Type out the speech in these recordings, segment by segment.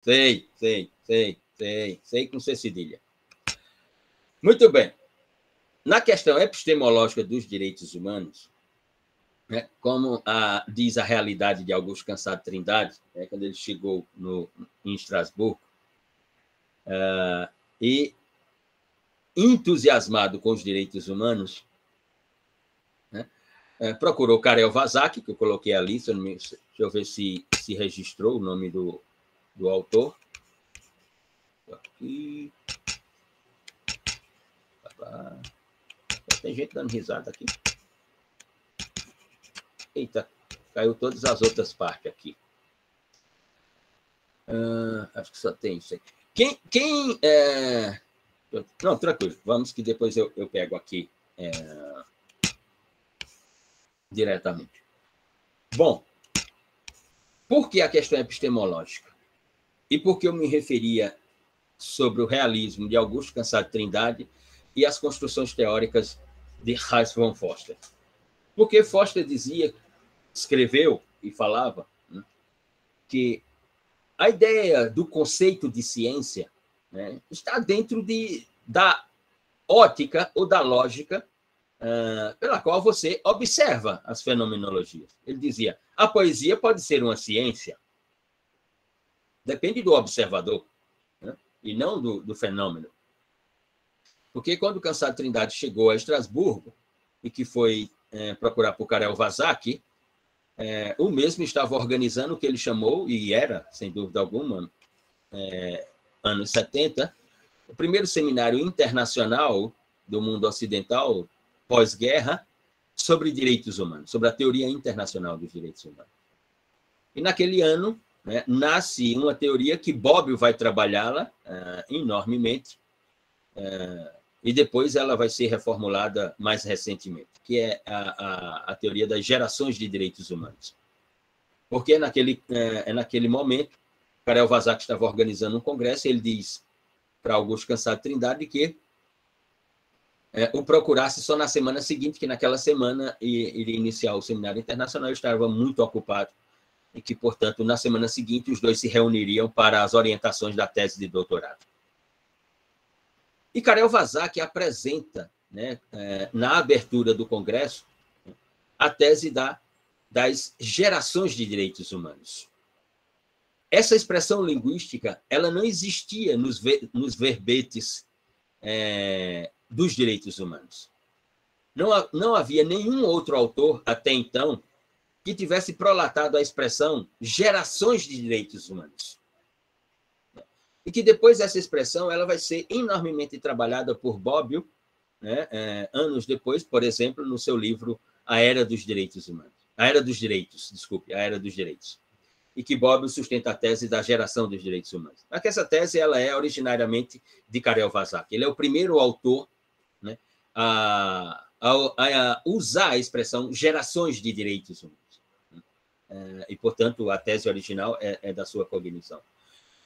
Sei com C cedilha. Muito bem. Na questão epistemológica dos direitos humanos, né, como diz a realidade de Augusto Cansado Trindade, né, quando ele chegou em Estrasburgo, e entusiasmado com os direitos humanos, né, procurou Karel Vazak, que eu coloquei ali, deixa eu ver se registrou o nome do autor. Aqui. Tem gente dando risada aqui. Eita, caiu todas as outras partes aqui. Acho que só tem isso aqui. Não, tranquilo. Vamos que depois eu pego aqui diretamente. Bom, por que a questão epistemológica? E por que eu me referia sobre o realismo de Augusto Cansado Trindade e as construções teóricas de Hans von Foster? Porque Foster escreveu e falava, né, que a ideia do conceito de ciência, né, está dentro da ótica ou da lógica pela qual você observa as fenomenologias. Ele dizia, a poesia pode ser uma ciência, depende do observador, né, e não do fenômeno. Porque quando Cansado Trindade chegou a Estrasburgo e que foi procurar por Karel Vazak, o mesmo estava organizando o que ele chamou, e era, sem dúvida alguma, anos 70, o primeiro seminário internacional do mundo ocidental, pós-guerra, sobre direitos humanos, sobre a teoria internacional dos direitos humanos. E naquele ano, né, nasce uma teoria que Bobbio vai trabalhá-la enormemente, e depois ela vai ser reformulada mais recentemente, que é a teoria das gerações de direitos humanos. Porque naquele momento, Karel Vazak estava organizando um congresso, e ele diz para Augusto Cansado Trindade que o procurasse só na semana seguinte, que naquela semana iria iniciar o seminário internacional, eu estava muito ocupado, e que, portanto, na semana seguinte, os dois se reuniriam para as orientações da tese de doutorado. E Karel Vazak apresenta, né, na abertura do Congresso, a tese das gerações de direitos humanos. Essa expressão linguística ela não existia nos verbetes dos direitos humanos. Não havia nenhum outro autor, até então, que tivesse prolatado a expressão gerações de direitos humanos. E que depois essa expressão ela vai ser enormemente trabalhada por Bobbio, né, anos depois, por exemplo, no seu livro A Era dos Direitos Humanos. A Era dos Direitos. E que Bobbio sustenta a tese da geração dos direitos humanos. Mas que essa tese ela é originariamente de Karel Vazak. Ele é o primeiro autor, né, a usar a expressão gerações de direitos humanos. E, portanto, a tese original é da sua cognição.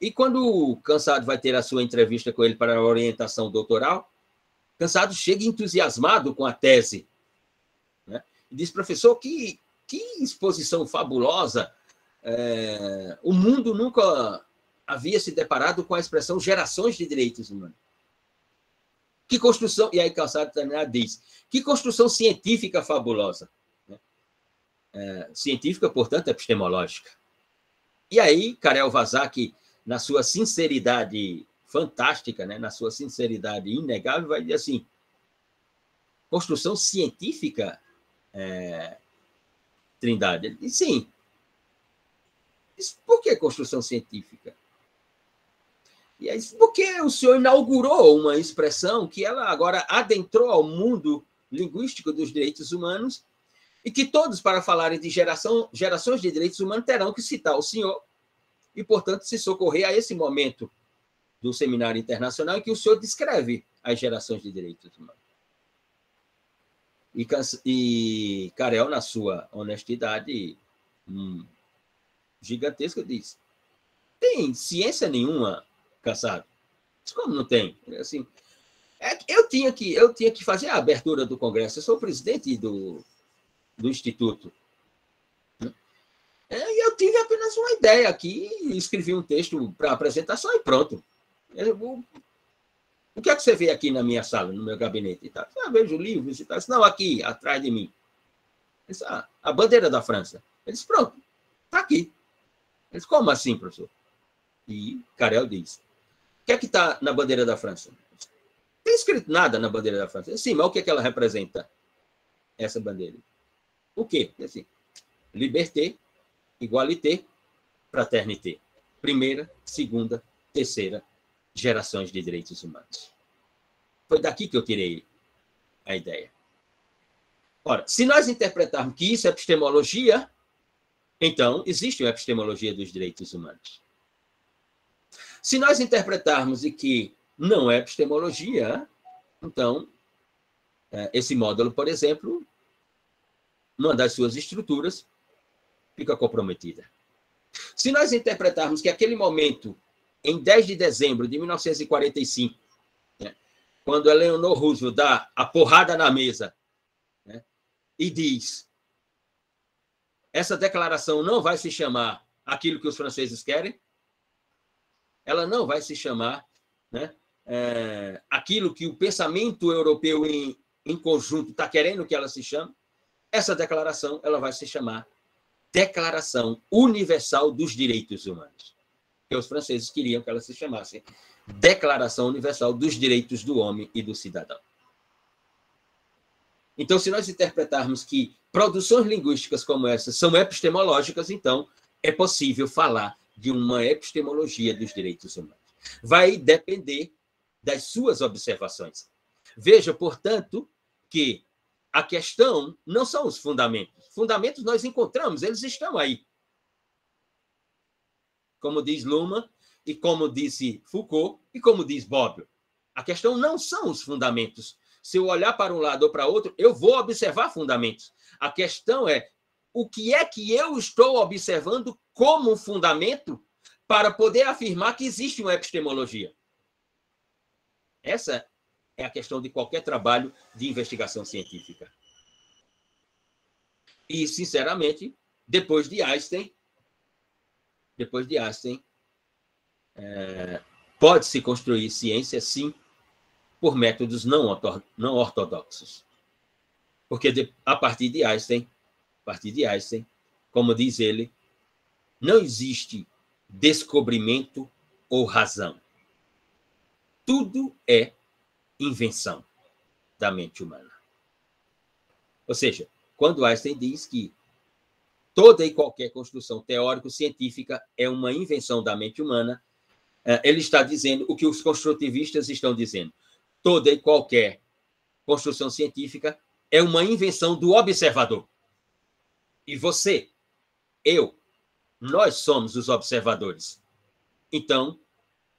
E quando o Cansado vai ter a sua entrevista com ele para a orientação doutoral, Cansado chega entusiasmado com a tese, né? E diz, professor, que exposição fabulosa! O mundo nunca havia se deparado com a expressão gerações de direitos humanos. Que construção... E aí Cansado também diz, que construção científica fabulosa! Científica, portanto, epistemológica. E aí, Karel Vazak, na sua sinceridade fantástica, né, na sua sinceridade inegável, vai dizer assim, construção científica, Trindade? Ele diz, sim. Por que construção científica? E aí, porque o senhor inaugurou uma expressão que ela agora adentrou ao mundo linguístico dos direitos humanos e que todos, para falarem de gerações de direitos humanos, terão que citar o senhor e, portanto, se socorrer a esse momento do seminário internacional em que o senhor descreve as gerações de direitos humanos. E Karel, na sua honestidade gigantesca, diz, tem ciência nenhuma, Cansado? Como não tem? Assim, eu tinha que fazer a abertura do Congresso, eu sou o presidente do Instituto. E eu eu tive apenas uma ideia aqui, escrevi um texto para apresentação e pronto. O que é que você vê aqui na minha sala, no meu gabinete? E tal? Vejo livros e tal. Não, aqui, atrás de mim. Disse, a bandeira da França. Ele disse, pronto, está aqui. Ele disse, como assim, professor? E Carel diz, o que é que está na bandeira da França? Não tem escrito nada na bandeira da França. Sim, mas o que é que ela representa, essa bandeira? O quê? Assim, liberté, igualité, fraternité. Primeira, segunda, terceira gerações de direitos humanos. Foi daqui que eu tirei a ideia. Ora, se nós interpretarmos que isso é epistemologia, então existe uma epistemologia dos direitos humanos. Se nós interpretarmos de que não é epistemologia, então esse módulo, por exemplo, uma das suas estruturas fica comprometida. Se nós interpretarmos que aquele momento, em 10 de dezembro de 1945, quando Eleanor Roosevelt dá a porrada na mesa, e diz, essa declaração não vai se chamar aquilo que os franceses querem, ela não vai se chamar aquilo que o pensamento europeu em conjunto está querendo que ela se chame, essa declaração ela vai se chamar Declaração Universal dos Direitos Humanos. Que os franceses queriam que ela se chamasse Declaração Universal dos Direitos do Homem e do Cidadão. Então, se nós interpretarmos que produções linguísticas como essas são epistemológicas, então é possível falar de uma epistemologia dos direitos humanos. Vai depender das suas observações. Veja, portanto, que a questão não são os fundamentos. Fundamentos nós encontramos, eles estão aí. Como diz Luhmann, e como disse Foucault, e como diz Bobbio. A questão não são os fundamentos. Se eu olhar para um lado ou para outro, eu vou observar fundamentos. A questão é o que é que eu estou observando como fundamento para poder afirmar que existe uma epistemologia. Essa é a questão de qualquer trabalho de investigação científica. E, sinceramente, depois de Einstein, pode-se construir ciência, sim, por métodos não ortodoxos. Porque a partir de Einstein, como diz ele, não existe descobrimento ou razão. Tudo é invenção da mente humana. Ou seja, quando Einstein diz que toda e qualquer construção teórico-científica é uma invenção da mente humana, ele está dizendo o que os construtivistas estão dizendo. Toda e qualquer construção científica é uma invenção do observador. E você, eu, nós somos os observadores. Então,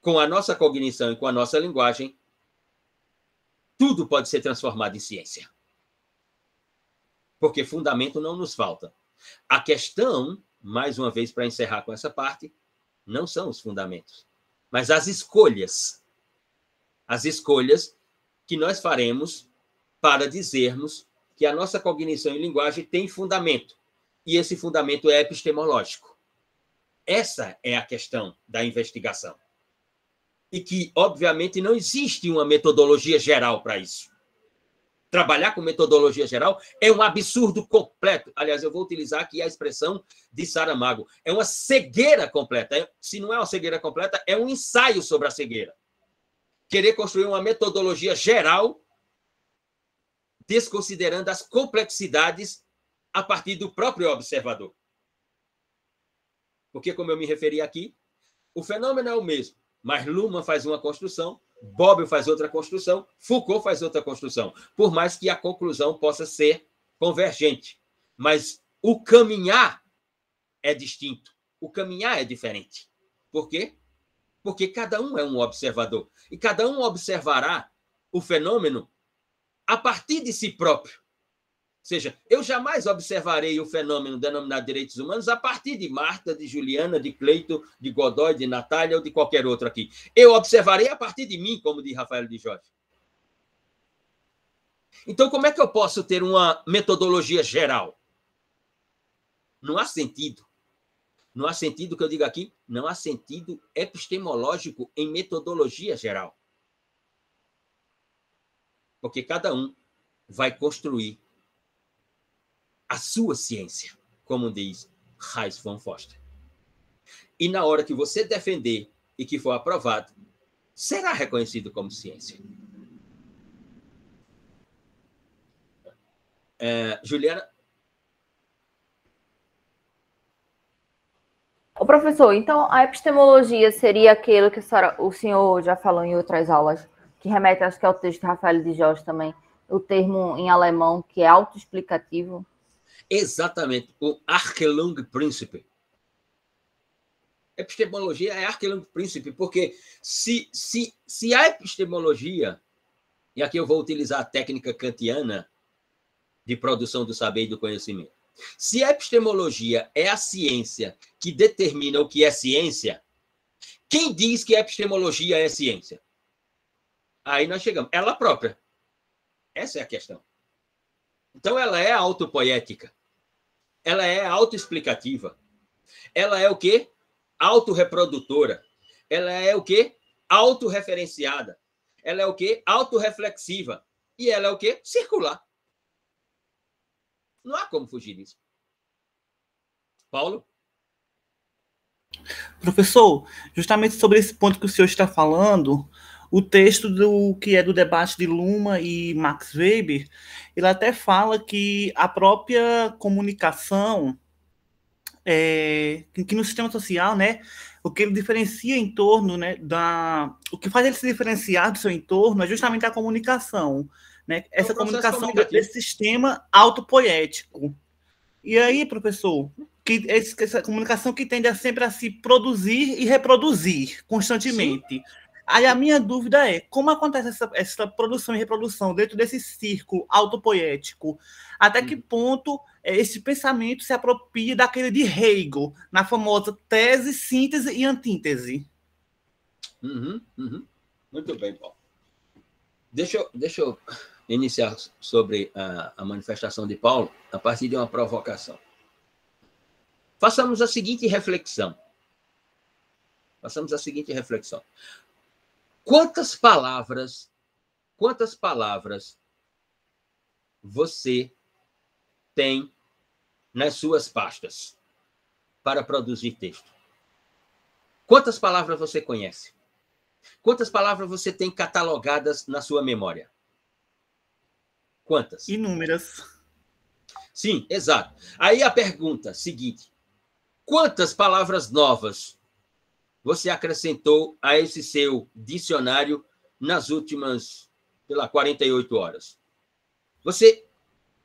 com a nossa cognição e com a nossa linguagem, tudo pode ser transformado em ciência. Porque fundamento não nos falta. A questão, mais uma vez, para encerrar com essa parte, não são os fundamentos, mas as escolhas. As escolhas que nós faremos para dizermos que a nossa cognição e linguagem tem fundamento. E esse fundamento é epistemológico. Essa é a questão da investigação. E que, obviamente, não existe uma metodologia geral para isso. Trabalhar com metodologia geral é um absurdo completo. Aliás, eu vou utilizar aqui a expressão de Saramago. É uma cegueira completa. Se não é uma cegueira completa, é um ensaio sobre a cegueira. Querer construir uma metodologia geral, desconsiderando as complexidades a partir do próprio observador. Porque, como eu me referi aqui, o fenômeno é o mesmo, mas Luhmann faz uma construção, Bobbio faz outra construção, Foucault faz outra construção, por mais que a conclusão possa ser convergente. Mas o caminhar é distinto, o caminhar é diferente. Por quê? Porque cada um é um observador, e cada um observará o fenômeno a partir de si próprio. Ou seja, eu jamais observarei o fenômeno denominado direitos humanos a partir de Marta, de Juliana, de Cleito, de Godoy, de Natália ou de qualquer outro aqui. Eu observarei a partir de mim, como diz Rafael de Jorge. Então, como é que eu posso ter uma metodologia geral? Não há sentido. Não há sentido que eu diga aqui, não há sentido epistemológico em metodologia geral. Porque cada um vai construir a sua ciência, como diz Hayes von Foster. E na hora que você defender e que for aprovado, será reconhecido como ciência. Juliana? Ô, professor, então a epistemologia seria aquilo que o senhor já falou em outras aulas, que remete, acho que é o texto de Rafael de Jorge também, o termo em alemão que é autoexplicativo? Exatamente, o Archelung-Prinzip. Epistemologia é Archelung-Prinzip, porque se a epistemologia, e aqui eu vou utilizar a técnica kantiana de produção do saber e do conhecimento, se a epistemologia é a ciência que determina o que é ciência, quem diz que a epistemologia é ciência? Aí nós chegamos. Ela própria. Essa é a questão. Então, ela é autopoética. Ela é autoexplicativa. Ela é o quê? Autorreprodutora. Ela é o quê? Autorreferenciada. Ela é o quê? Autorreflexiva. E ela é o quê? Circular. Não há como fugir disso. Paulo? Professor, justamente sobre esse ponto que o senhor está falando, o texto que é do debate de Luhmann e Max Weber, ele até fala que a própria comunicação, que no sistema social, né, o que ele diferencia em torno, né, o que faz ele se diferenciar do seu entorno é justamente a comunicação, né, essa comunicação desse sistema autopoético. E aí, professor, essa comunicação que tende sempre a se produzir e reproduzir constantemente. Sim. Aí a minha dúvida é, como acontece essa produção e reprodução dentro desse círculo autopoético? Até que ponto esse pensamento se apropria daquele de Hegel, na famosa tese, síntese e antítese? Muito bem, Paulo. Deixa eu iniciar sobre a manifestação de Paulo a partir de uma provocação. Façamos a seguinte reflexão. Quantas palavras você tem nas suas pastas para produzir texto? Quantas palavras você conhece? Quantas palavras você tem catalogadas na sua memória? Quantas? Inúmeras. Sim, exato. Aí a pergunta seguinte: quantas palavras novas você acrescentou a esse seu dicionário nas últimas, 48 horas? Você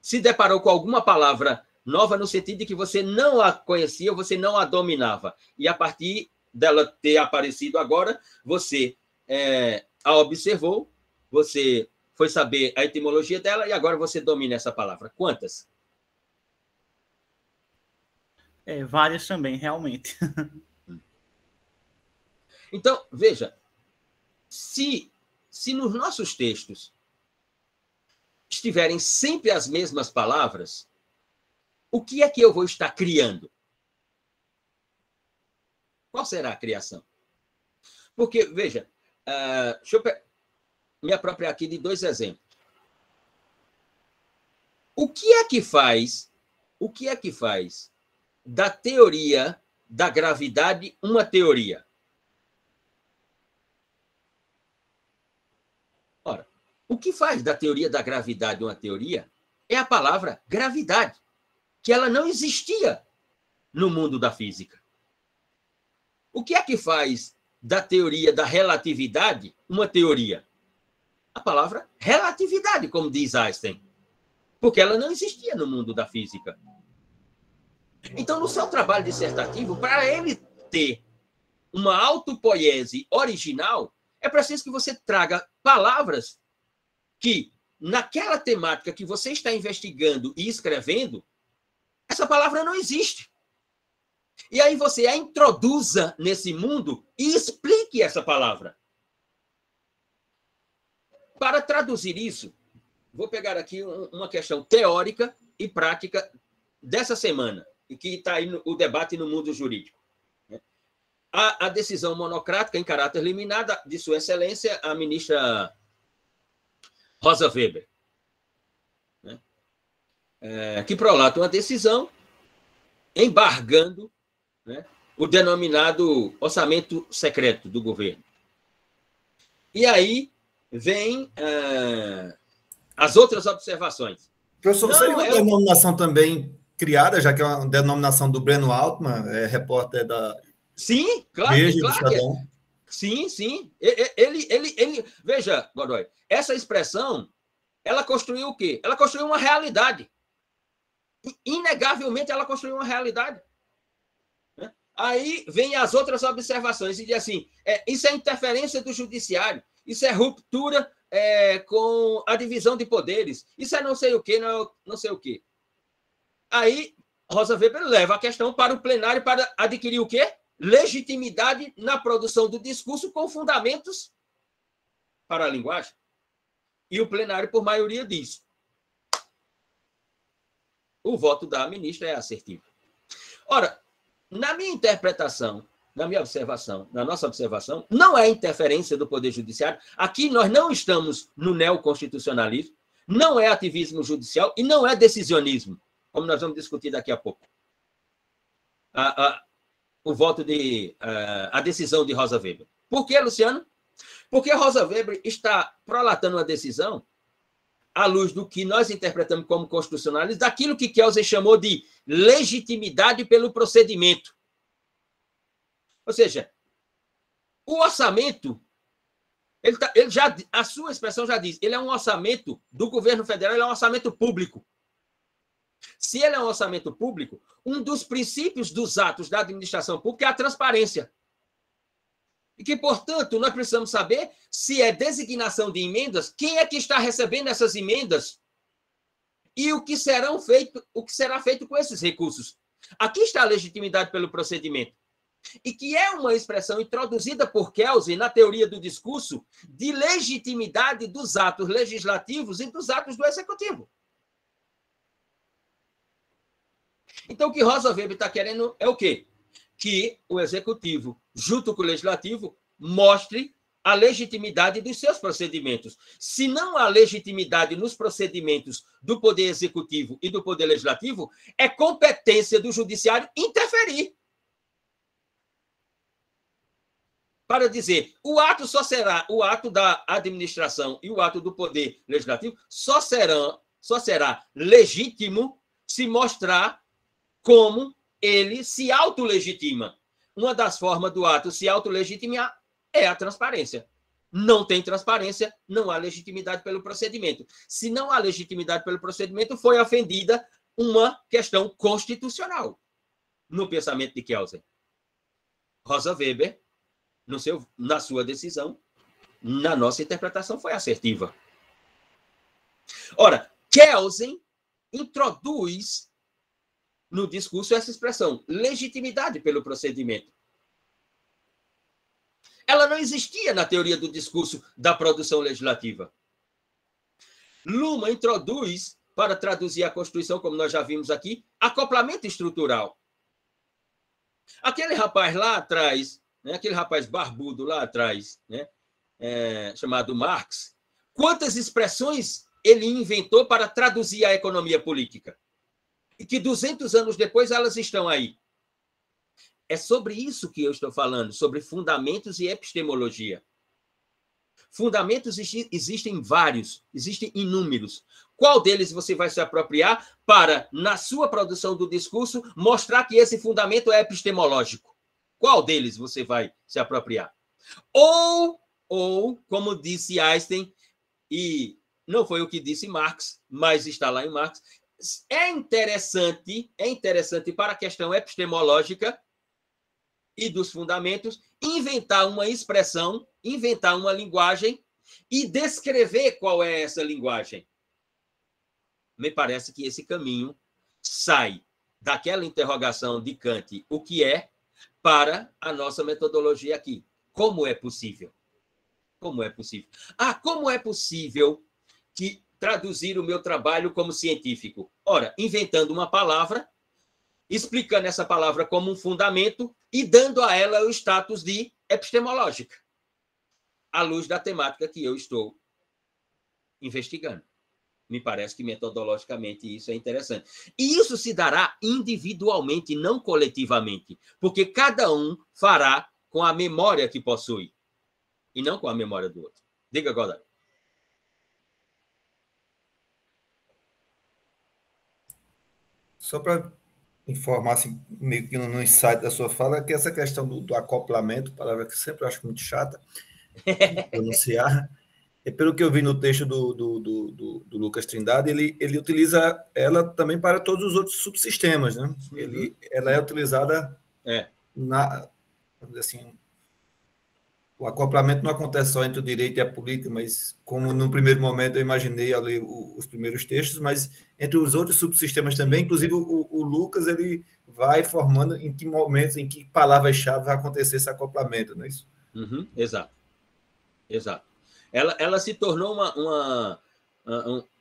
se deparou com alguma palavra nova no sentido de que você não a conhecia, você não a dominava. E a partir dela ter aparecido agora, você a observou, você foi saber a etimologia dela e agora você domina essa palavra. Quantas? Várias também, realmente. Então, veja, se nos nossos textos estiverem sempre as mesmas palavras, o que é que eu vou estar criando? Qual será a criação? Porque, veja, deixa eu me apropriar aqui de 2 exemplos. O que é que faz da teoria da gravidade uma teoria? Ora, o que faz da teoria da gravidade uma teoria é a palavra gravidade, que ela não existia no mundo da física. O que é que faz da teoria da relatividade uma teoria? A palavra relatividade, como diz Einstein, porque ela não existia no mundo da física. Então, no seu trabalho dissertativo, para ele ter uma autopoiese original, é preciso que você traga palavras que, naquela temática que você está investigando e escrevendo, essa palavra não existe. E aí você a introduza nesse mundo e explique essa palavra. Para traduzir isso, vou pegar aqui uma questão teórica e prática dessa semana, e que está aí o debate no mundo jurídico. a decisão monocrática em caráter liminar de Sua Excelência, a ministra Rosa Weber, né? Que prolata uma decisão embargando, né, o denominado orçamento secreto do governo. E aí vem as outras observações. Professor, seria uma denominação também criada, já que é uma denominação do Breno Altman, repórter da... Sim, claro, claro. Sim, sim. Ele... Veja, Godoy, essa expressão, ela construiu o quê? Ela construiu uma realidade. Inegavelmente, ela construiu uma realidade. Aí vem as outras observações e diz assim, isso é interferência do judiciário, isso é ruptura com a divisão de poderes, isso é não sei o quê, não sei o quê. Aí, Rosa Weber leva a questão para o plenário para adquirir o quê? Legitimidade na produção do discurso com fundamentos para a linguagem. E o plenário, por maioria, diz: o voto da ministra é assertivo. Ora, na minha interpretação, na minha observação, na nossa observação, não é interferência do Poder Judiciário. Aqui nós não estamos no neoconstitucionalismo, não é ativismo judicial e não é decisionismo, como nós vamos discutir daqui a pouco. O voto a decisão de Rosa Weber. Por quê, Luciano? Porque Rosa Weber está prolatando uma decisão à luz do que nós interpretamos como constitucionalismo, daquilo que Kelsen chamou de legitimidade pelo procedimento. Ou seja, o orçamento, a sua expressão já diz, ele é um orçamento do governo federal, ele é um orçamento público. Se ele é um orçamento público, um dos princípios dos atos da administração pública é a transparência. E que, portanto, nós precisamos saber se é designação de emendas, quem é que está recebendo essas emendas e o que será feito com esses recursos. Aqui está a legitimidade pelo procedimento. E que é uma expressão introduzida por Kelsen na teoria do discurso de legitimidade dos atos legislativos e dos atos do executivo. Então, o que Rosa Weber está querendo é o quê? Que o executivo, junto com o legislativo, mostre a legitimidade dos seus procedimentos. Se não há legitimidade nos procedimentos do Poder Executivo e do Poder Legislativo, é competência do Judiciário interferir. Para dizer, o ato da administração e o ato do Poder Legislativo só será legítimo se mostrar como ele se autolegitima. Uma das formas do ato se autolegitimar é a transparência. Não tem transparência, não há legitimidade pelo procedimento. Se não há legitimidade pelo procedimento, foi ofendida uma questão constitucional no pensamento de Kelsen. Rosa Weber, na sua decisão, na nossa interpretação, foi assertiva. Ora, Kelsen introduz no discurso essa expressão, legitimidade pelo procedimento. Ela não existia na teoria do discurso da produção legislativa. Luhmann introduz, para traduzir a Constituição, como nós já vimos aqui, acoplamento estrutural. Aquele rapaz lá atrás, né, aquele rapaz barbudo lá atrás, né, chamado Marx, quantas expressões ele inventou para traduzir a economia política? E que 200 anos depois elas estão aí. É sobre isso que eu estou falando, sobre fundamentos e epistemologia. Fundamentos existem vários, existem inúmeros. Qual deles você vai se apropriar para, na sua produção do discurso, mostrar que esse fundamento é epistemológico? Qual deles você vai se apropriar? Ou como disse Einstein, e não foi o que disse Marx, mas está lá em Marx, é interessante para a questão epistemológica e dos fundamentos, inventar uma expressão, inventar uma linguagem e descrever qual é essa linguagem. Me parece que esse caminho sai daquela interrogação de Kant, o que é, para a nossa metodologia aqui. Como é possível? Como é possível? Como é possível que traduzir o meu trabalho como científico? Ora, inventando uma palavra, explicando essa palavra como um fundamento e dando a ela o status de epistemológica, à luz da temática que eu estou investigando. Me parece que metodologicamente isso é interessante. E isso se dará individualmente, não coletivamente, porque cada um fará com a memória que possui, e não com a memória do outro. Diga, Godoy. Só para informar, assim, meio que no insight da sua fala, que essa questão do acoplamento, palavra que sempre eu acho muito chata de pronunciar, pelo que eu vi no texto do Lucas Trindade, ele utiliza ela também para todos os outros subsistemas, né? Ela é utilizada na, vamos dizer assim, o acoplamento não acontece só entre o direito e a política, mas como no primeiro momento eu imaginei ao ler os primeiros textos, mas entre os outros subsistemas também, inclusive o Lucas, ele vai formando em que momentos, em que palavras-chave vai acontecer esse acoplamento, não é isso? Exato. Ela se tornou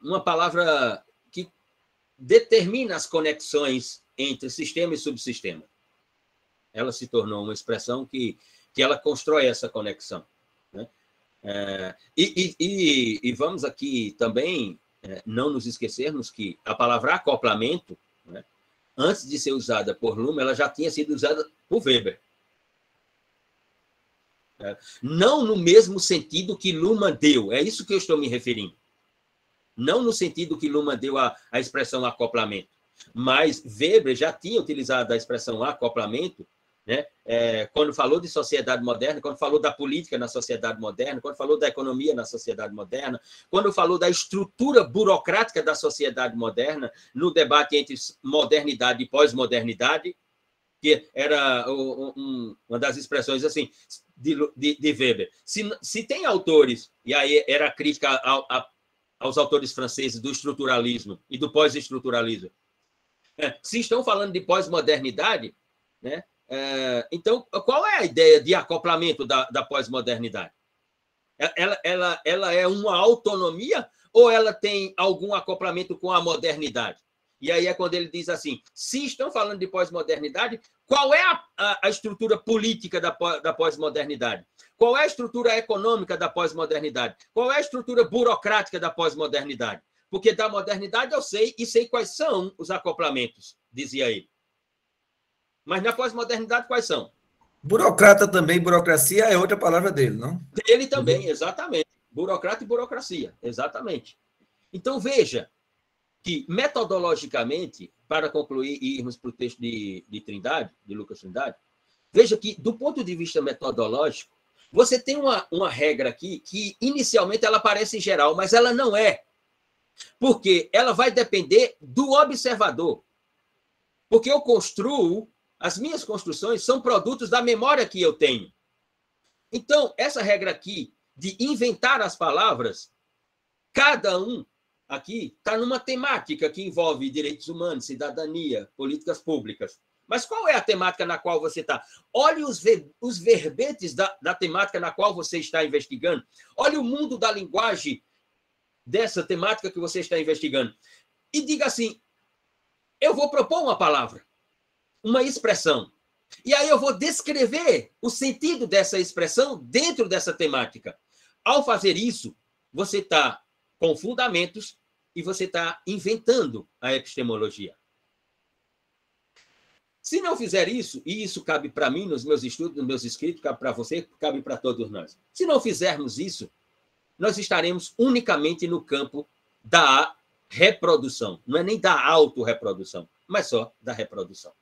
uma palavra que determina as conexões entre sistema e subsistema. Ela se tornou uma expressão que ela constrói essa conexão, né? E vamos aqui também não nos esquecermos que a palavra acoplamento, né, antes de ser usada por Luhmann, ela já tinha sido usada por Weber. Não no mesmo sentido que Luhmann deu, é isso que eu estou me referindo. Não no sentido que Luhmann deu a expressão acoplamento, mas Weber já tinha utilizado a expressão acoplamento, né? Quando falou de sociedade moderna, quando falou da política na sociedade moderna, quando falou da economia na sociedade moderna, quando falou da estrutura burocrática da sociedade moderna, no debate entre modernidade e pós-modernidade, que era uma das expressões assim de Weber. Se tem autores, e aí era a crítica aos autores franceses do estruturalismo e do pós-estruturalismo, se estão falando de pós-modernidade, né? Então, qual é a ideia de acoplamento da pós-modernidade? Ela é uma autonomia ou ela tem algum acoplamento com a modernidade? E aí é quando ele diz assim, se estão falando de pós-modernidade, qual é a estrutura política da pós-modernidade? Qual é a estrutura econômica da pós-modernidade? Qual é a estrutura burocrática da pós-modernidade? Porque da modernidade eu sei e sei quais são os acoplamentos, dizia ele. Mas na pós-modernidade, quais são? Burocrata também, burocracia é outra palavra dele, não? Dele também, exatamente. Burocrata e burocracia, exatamente. Então, veja que, metodologicamente, para concluir e irmos para o texto de Trindade, de Lucas Trindade, veja que, do ponto de vista metodológico, você tem uma regra aqui que, inicialmente, ela parece geral, mas ela não é. Porque ela vai depender do observador. Porque eu construo, as minhas construções são produtos da memória que eu tenho. Então, essa regra aqui de inventar as palavras, cada um aqui está numa temática que envolve direitos humanos, cidadania, políticas públicas. Mas qual é a temática na qual você está? Olhe os verbetes da temática na qual você está investigando. Olhe o mundo da linguagem dessa temática que você está investigando. E diga assim, eu vou propor uma palavra, uma expressão. E aí eu vou descrever o sentido dessa expressão dentro dessa temática. Ao fazer isso, você está com fundamentos e você está inventando a epistemologia. Se não fizer isso, e isso cabe para mim nos meus estudos, nos meus escritos, cabe para você, cabe para todos nós. Se não fizermos isso, nós estaremos unicamente no campo da reprodução. Não é nem da autorreprodução, mas só da reprodução.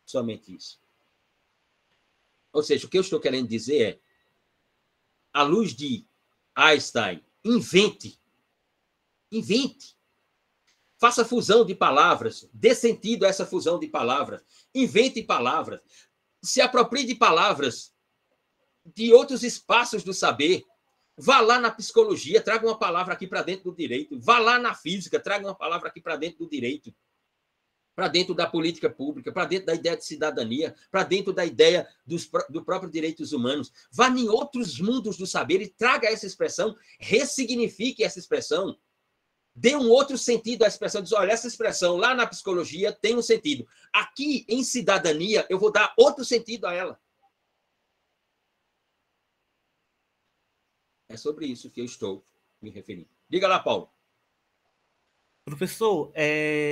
Somente isso. Ou seja, o que eu estou querendo dizer é, à luz de Einstein, invente. Faça fusão de palavras, dê sentido a essa fusão de palavras, invente palavras, se aproprie de palavras de outros espaços do saber. Vá lá na psicologia, traga uma palavra aqui para dentro do direito. Vá lá na física, traga uma palavra aqui para dentro do direito. Para dentro da política pública, para dentro da ideia de cidadania, para dentro da ideia do próprio direitos humanos. Vá em outros mundos do saber e traga essa expressão, ressignifique essa expressão. dê um outro sentido à expressão, diz, olha, essa expressão lá na psicologia tem um sentido. Aqui, em cidadania, eu vou dar outro sentido a ela. É sobre isso que eu estou me referindo. Diga lá, Paulo. Professor,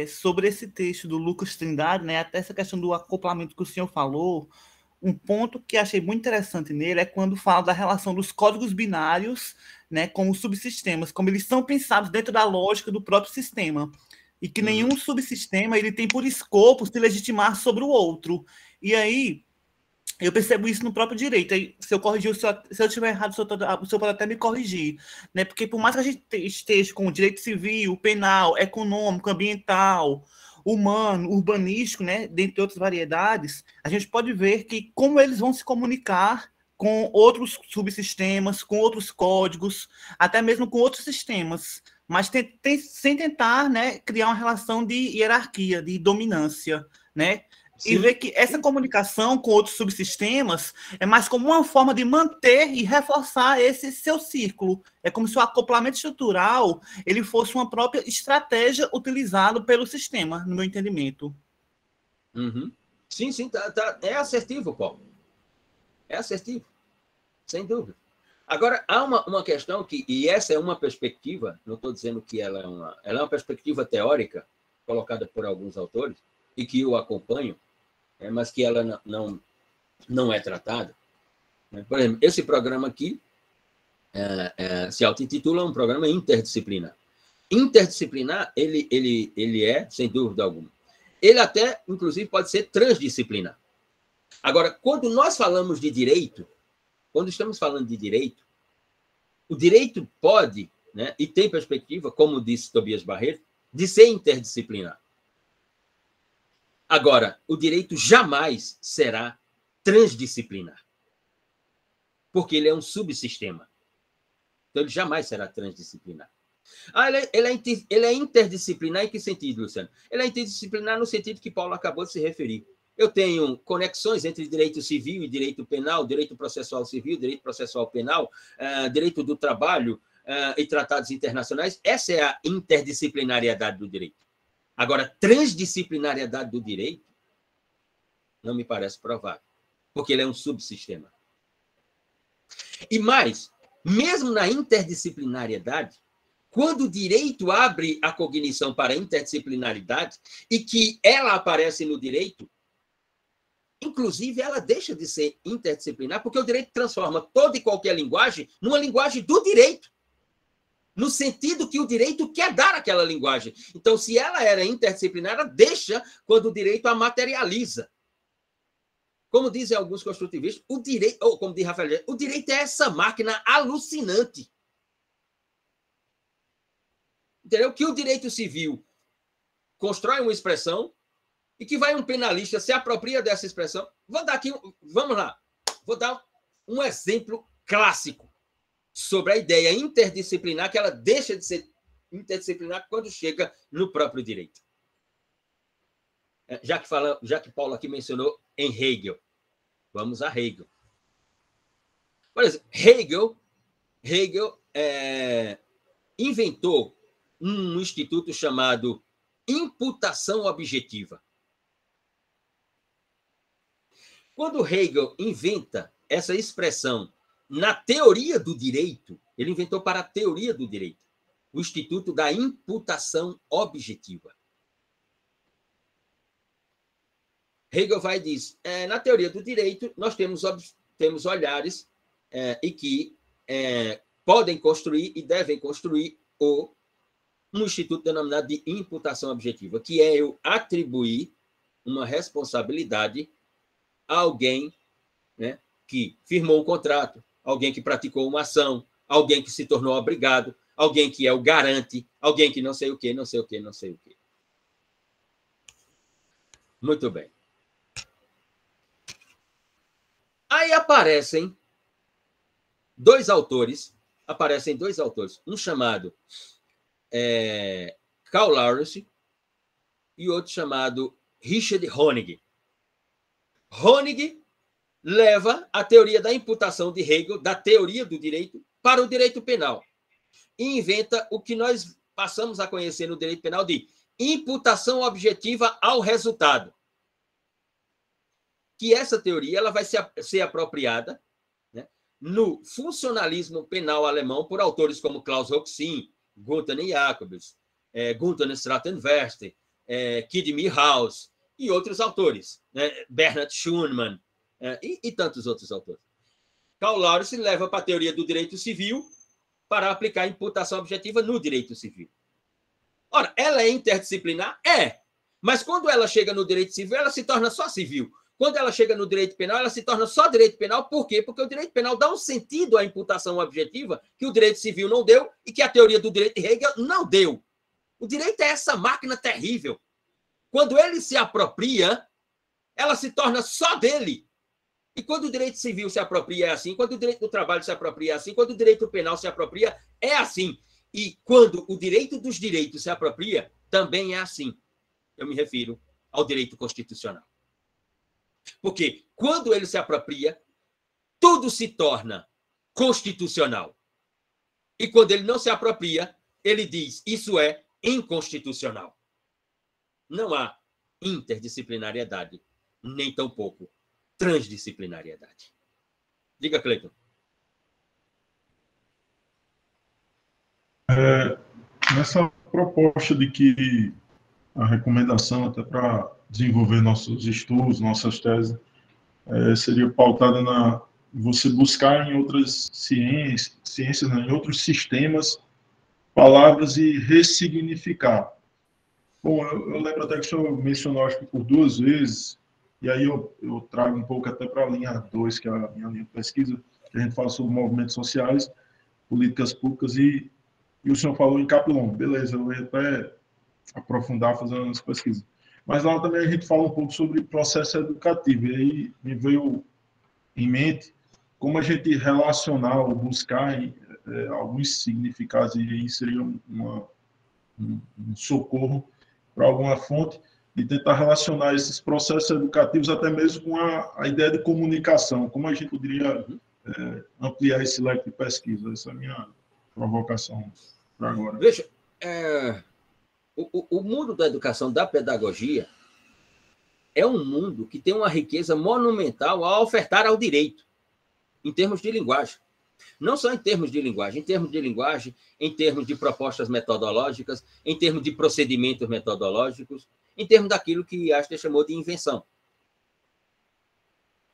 sobre esse texto do Lucas Trindade, né, até essa questão do acoplamento que o senhor falou, um ponto que achei muito interessante nele é quando fala da relação dos códigos binários, né, como subsistemas, como eles são pensados dentro da lógica do próprio sistema, e que nenhum subsistema ele tem por escopo se legitimar sobre o outro. E aí, eu percebo isso no próprio direito. Aí, se eu corrigir, se eu estiver errado, o senhor pode até me corrigir. Né? Porque por mais que a gente esteja com o direito civil, penal, econômico, ambiental, humano, urbanístico, né, dentre outras variedades, a gente pode ver que como eles vão se comunicar com outros subsistemas, com outros códigos, até mesmo com outros sistemas, mas sem tentar, né, criar uma relação de hierarquia, de dominância, né? Sim. E ver que essa comunicação com outros subsistemas é mais como uma forma de manter e reforçar esse seu círculo. É como se o acoplamento estrutural ele fosse uma própria estratégia utilizada pelo sistema, no meu entendimento. Uhum. Sim, é assertivo, Paulo. É assertivo, sem dúvida. Agora, há uma questão que, e essa é uma perspectiva, não estou dizendo que ela é uma perspectiva teórica, colocada por alguns autores, e que eu acompanho, mas que ela não é tratada. Por exemplo, esse programa aqui se auto-intitula um programa interdisciplinar. Interdisciplinar, ele é, sem dúvida alguma. Ele até, inclusive, pode ser transdisciplinar. Agora, quando nós falamos de direito, quando estamos falando de direito, o direito pode, né, e tem perspectiva, como disse Tobias Barreto, de ser interdisciplinar. Agora, o direito jamais será transdisciplinar, porque ele é um subsistema. Então, ele jamais será transdisciplinar. Ele é interdisciplinar em que sentido, Luciano? Ele é interdisciplinar no sentido que Paulo acabou de se referir. Eu tenho conexões entre direito civil e direito penal, direito processual civil, direito processual penal, direito do trabalho e tratados internacionais. Essa é a interdisciplinariedade do direito. Agora, transdisciplinariedade do direito não me parece provável, porque ele é um subsistema. E mais, mesmo na interdisciplinariedade, quando o direito abre a cognição para a interdisciplinaridade e que ela aparece no direito, inclusive ela deixa de ser interdisciplinar, porque o direito transforma toda e qualquer linguagem numa linguagem do direito, no sentido que o direito quer dar aquela linguagem. Então, se ela era interdisciplinar, ela deixa quando o direito a materializa. Como dizem alguns construtivistas, o direito, ou como diz Rafael, o direito é essa máquina alucinante. Entendeu? Que o direito civil constrói uma expressão e que vai um penalista se apropria dessa expressão. Vamos lá. Vou dar um exemplo clássico sobre a ideia interdisciplinar, que ela deixa de ser interdisciplinar quando chega no próprio direito. Já que Paulo aqui mencionou em Hegel, vamos a Hegel. Por exemplo, Hegel inventou um instituto chamado imputação objetiva. Quando Hegel inventa essa expressão na teoria do direito, ele inventou para a teoria do direito o Instituto da Imputação Objetiva. Hegel vai dizer, na teoria do direito, nós temos olhares e que podem construir e devem construir um instituto denominado de imputação objetiva, que é eu atribuir uma responsabilidade a alguém, né, que firmou um contrato, alguém que praticou uma ação, alguém que se tornou obrigado, alguém que é o garante, alguém que não sei o quê, não sei o quê, não sei o quê. Muito bem. Aí aparecem dois autores, um chamado Karl Lawrence e outro chamado Richard Honig. Honig leva a teoria da imputação de Hegel, da teoria do direito, para o direito penal. E inventa o que nós passamos a conhecer no direito penal de imputação objetiva ao resultado. Que essa teoria ela vai ser apropriada, né, no funcionalismo penal alemão por autores como Klaus Roxin, Gunther Jacobs, Gunther Strattenwester, Kid Milhouse e outros autores, né, Bernhard Schumann e tantos outros autores. Karl Lawrence leva para a teoria do direito civil para aplicar a imputação objetiva no direito civil. Ora, ela é interdisciplinar? É. Mas quando ela chega no direito civil, ela se torna só civil. Quando ela chega no direito penal, ela se torna só direito penal. Por quê? Porque o direito penal dá um sentido à imputação objetiva que o direito civil não deu e que a teoria do direito de Hegel não deu. O direito é essa máquina terrível. Quando ele se apropria, ela se torna só dele. E quando o direito civil se apropria, é assim. Quando o direito do trabalho se apropria, é assim. Quando o direito penal se apropria, é assim. E quando o direito dos direitos se apropria, também é assim. Eu me refiro ao direito constitucional. Porque quando ele se apropria, tudo se torna constitucional. E quando ele não se apropria, ele diz, isso é inconstitucional. Não há interdisciplinariedade, nem tampouco transdisciplinariedade. Diga, Cleiton. Nessa proposta de que a recomendação até para desenvolver nossos estudos, nossas teses, seria pautada na você buscar em outras ciências, né, em outros sistemas, palavras e ressignificar. Bom, eu lembro até que o senhor mencionou, acho que por 2 vezes, e aí eu trago um pouco até para a linha 2, que é a minha linha de pesquisa, que a gente fala sobre movimentos sociais, políticas públicas, e o senhor falou em Capilon. Beleza, eu ia até aprofundar fazendo as pesquisas. Mas lá também a gente fala um pouco sobre processo educativo, e aí me veio em mente como a gente relacionar ou buscar alguns significados, e aí seria um socorro para alguma fonte, e tentar relacionar esses processos educativos até mesmo com a ideia de comunicação, como a gente poderia ampliar esse leque de pesquisa. Essa é a minha provocação para agora. Veja, o mundo da educação, da pedagogia, é um mundo que tem uma riqueza monumental a ofertar ao direito, em termos de linguagem. Não só em termos de linguagem, em termos de propostas metodológicas, em termos de procedimentos metodológicos, em termos daquilo que Aster chamou de invenção.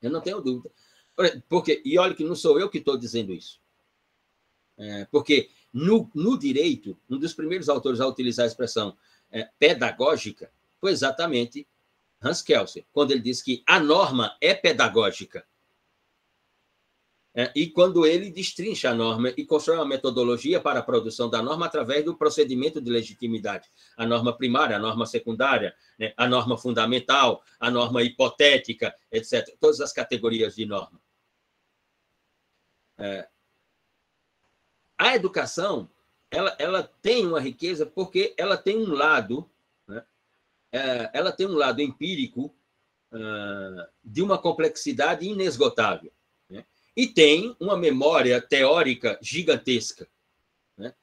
Eu não tenho dúvida. Porque, e olha que não sou eu que estou dizendo isso. Porque no direito, um dos primeiros autores a utilizar a expressão pedagógica foi exatamente Hans Kelsen, quando ele disse que a norma é pedagógica. E quando ele destrincha a norma e constrói uma metodologia para a produção da norma através do procedimento de legitimidade. A norma primária, a norma secundária, né? A norma fundamental, a norma hipotética, etc. Todas as categorias de norma. A educação, ela tem uma riqueza porque ela tem um lado, né? Ela tem um lado empírico de uma complexidade inesgotável. E tem uma memória teórica gigantesca. Né?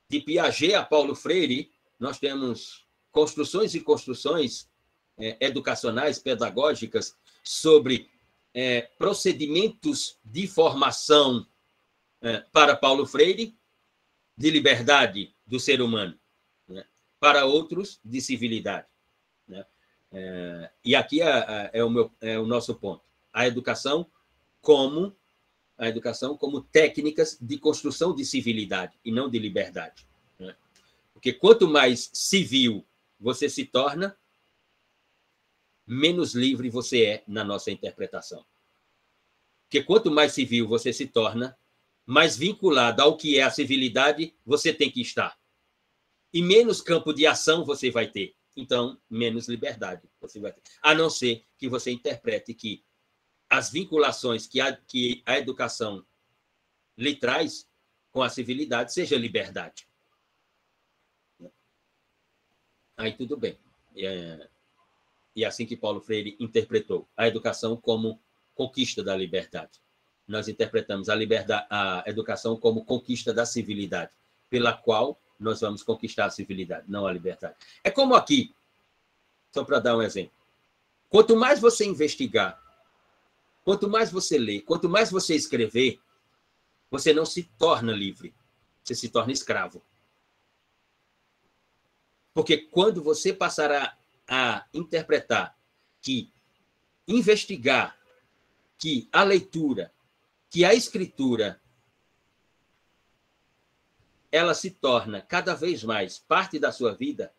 De Piaget a Paulo Freire, nós temos construções e construções educacionais, pedagógicas, sobre procedimentos de formação para Paulo Freire, de liberdade do ser humano, né? Para outros, de civilidade. Né? E aqui é o nosso ponto. A educação como técnicas de construção de civilidade e não de liberdade. Né? Porque quanto mais civil você se torna, menos livre você é na nossa interpretação. Porque quanto mais civil você se torna, mais vinculado ao que é a civilidade você tem que estar. E menos campo de ação você vai ter. Então, menos liberdade você vai ter. A não ser que você interprete que as vinculações que a educação lhe traz com a civilidade seja liberdade. Aí tudo bem. E assim que Paulo Freire interpretou a educação como conquista da liberdade. Nós interpretamos a educação como conquista da civilidade, pela qual nós vamos conquistar a civilidade, não a liberdade. É como aqui, só para dar um exemplo. Quanto mais você investigar, quanto mais você ler, quanto mais você escrever, você não se torna livre, você se torna escravo. Porque quando você passar a interpretar que investigar, que a leitura, que a escritura, ela se torna cada vez mais parte da sua vida,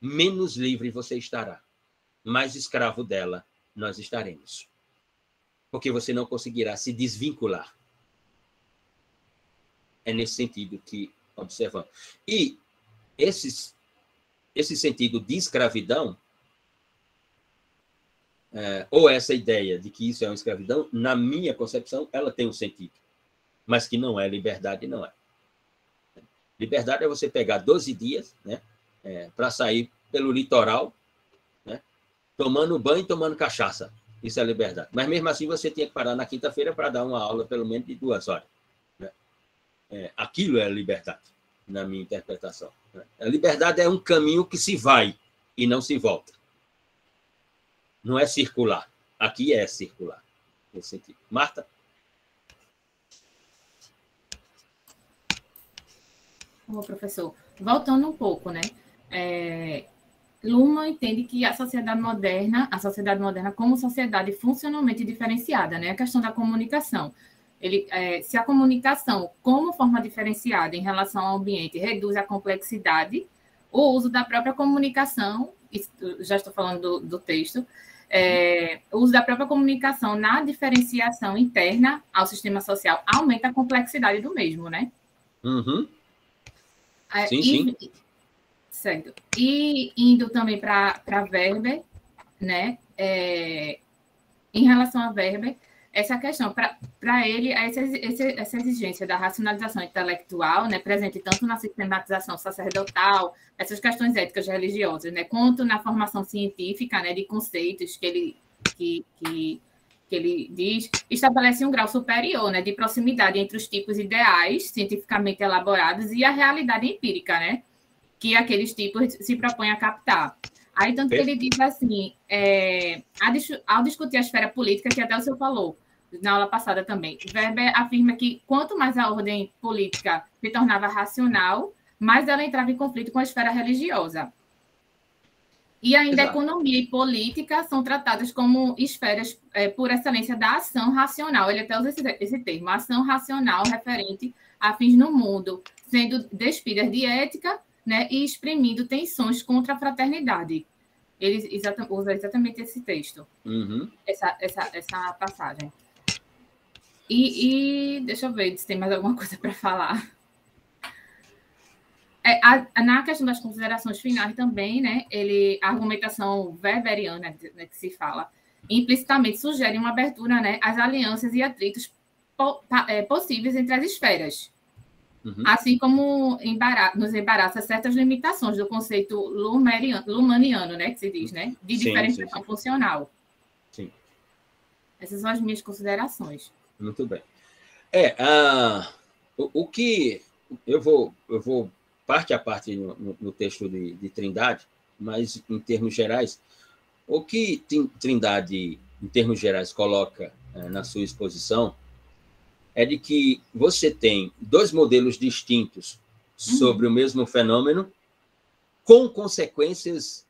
menos livre você estará. Mais escravo dela nós estaremos. Porque você não conseguirá se desvincular. É nesse sentido que observamos. E esse sentido de escravidão, ou essa ideia de que isso é uma escravidão, na minha concepção, ela tem um sentido. Mas que não é liberdade, não é. Liberdade é você pegar 12 dias, né, para sair pelo litoral, né, tomando banho e tomando cachaça. Isso é liberdade. Mas, mesmo assim, você tinha que parar na quinta-feira para dar uma aula, pelo menos, de 2 horas. Né? Aquilo é liberdade, na minha interpretação. Né? A liberdade é um caminho que se vai e não se volta. Não é circular. Aqui é circular, nesse sentido. Marta? Bom, professor, voltando um pouco, né? Luhmann entende que a sociedade moderna como sociedade funcionalmente diferenciada, né? A questão da comunicação. Se a comunicação, como forma diferenciada em relação ao ambiente, reduz a complexidade, o uso da própria comunicação, já estou falando do texto, o uso da própria comunicação na diferenciação interna ao sistema social aumenta a complexidade do mesmo, né? Uhum. Sim. Certo. E indo também para Weber, né? Em relação a Weber, essa questão, para ele, essa exigência da racionalização intelectual, né, presente tanto na sistematização sacerdotal, essas questões éticas religiosas, né, quanto na formação científica, né, de conceitos que ele diz, estabelece um grau superior, né, de proximidade entre os tipos ideais cientificamente elaborados e a realidade empírica, né, que aqueles tipos se propõem a captar. Aí, tanto que ele diz assim, ao discutir a esfera política, que até o senhor falou na aula passada também, Weber afirma que quanto mais a ordem política se tornava racional, mais ela entrava em conflito com a esfera religiosa. E ainda Exato. Economia e política são tratadas como esferas, por excelência, da ação racional. Ele até usa esse termo, ação racional referente a fins no mundo, sendo despidas de ética, né, e exprimindo tensões contra a fraternidade. Ele usa exatamente esse texto, essa passagem. E deixa eu ver se tem mais alguma coisa para falar. Na questão das considerações finais também, né, a argumentação weberiana, né, que se fala, implicitamente sugere uma abertura, né, às alianças e atritos possíveis entre as esferas, assim como nos embaraça certas limitações do conceito luhmanniano, né, que se diz, né, de diferenciação funcional. Sim. Essas são as minhas considerações. Muito bem. O que eu vou parte a parte no texto de Trindade, mas em termos gerais, o que Trindade, em termos gerais, coloca na sua exposição é de que você tem 2 modelos distintos sobre o mesmo fenômeno, com consequências,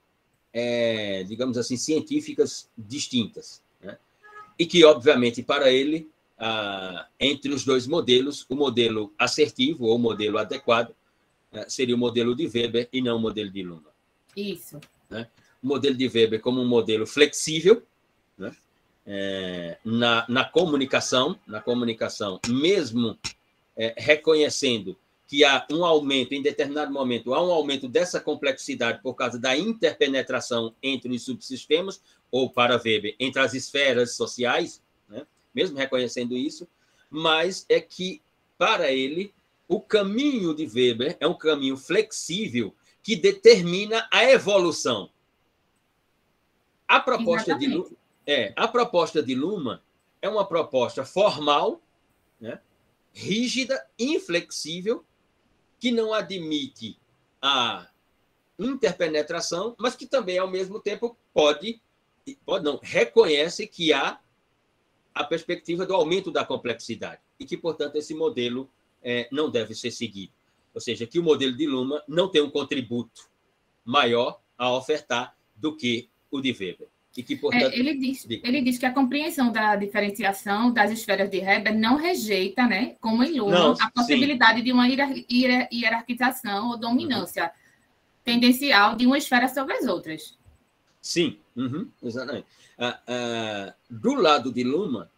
digamos assim, científicas distintas, né? E que, obviamente, para ele, entre os 2 modelos, o modelo assertivo ou o modelo adequado seria o modelo de Weber e não o modelo de Luhmann. Isso. Né? O modelo de Weber como um modelo flexível, né? Na comunicação, mesmo reconhecendo que há um aumento, em determinado momento, há um aumento dessa complexidade por causa da interpenetração entre os subsistemas, ou, para Weber, entre as esferas sociais, né? Mesmo reconhecendo isso, mas é que, para ele, o caminho de Weber é um caminho flexível que determina a evolução. A proposta de Luhmann é uma proposta formal, né, rígida, inflexível, que não admite a interpenetração, mas que também, ao mesmo tempo, reconhece que há a perspectiva do aumento da complexidade e que, portanto, esse modelo não deve ser seguido. Ou seja, que o modelo de Luhmann não tem um contributo maior a ofertar do que o de Weber. E que, portanto, ele diz que a compreensão da diferenciação das esferas de Weber não rejeita, né, como em Luhmann, a possibilidade de uma hierarquização ou dominância tendencial de uma esfera sobre as outras. Sim, exatamente. Do lado de Luhmann,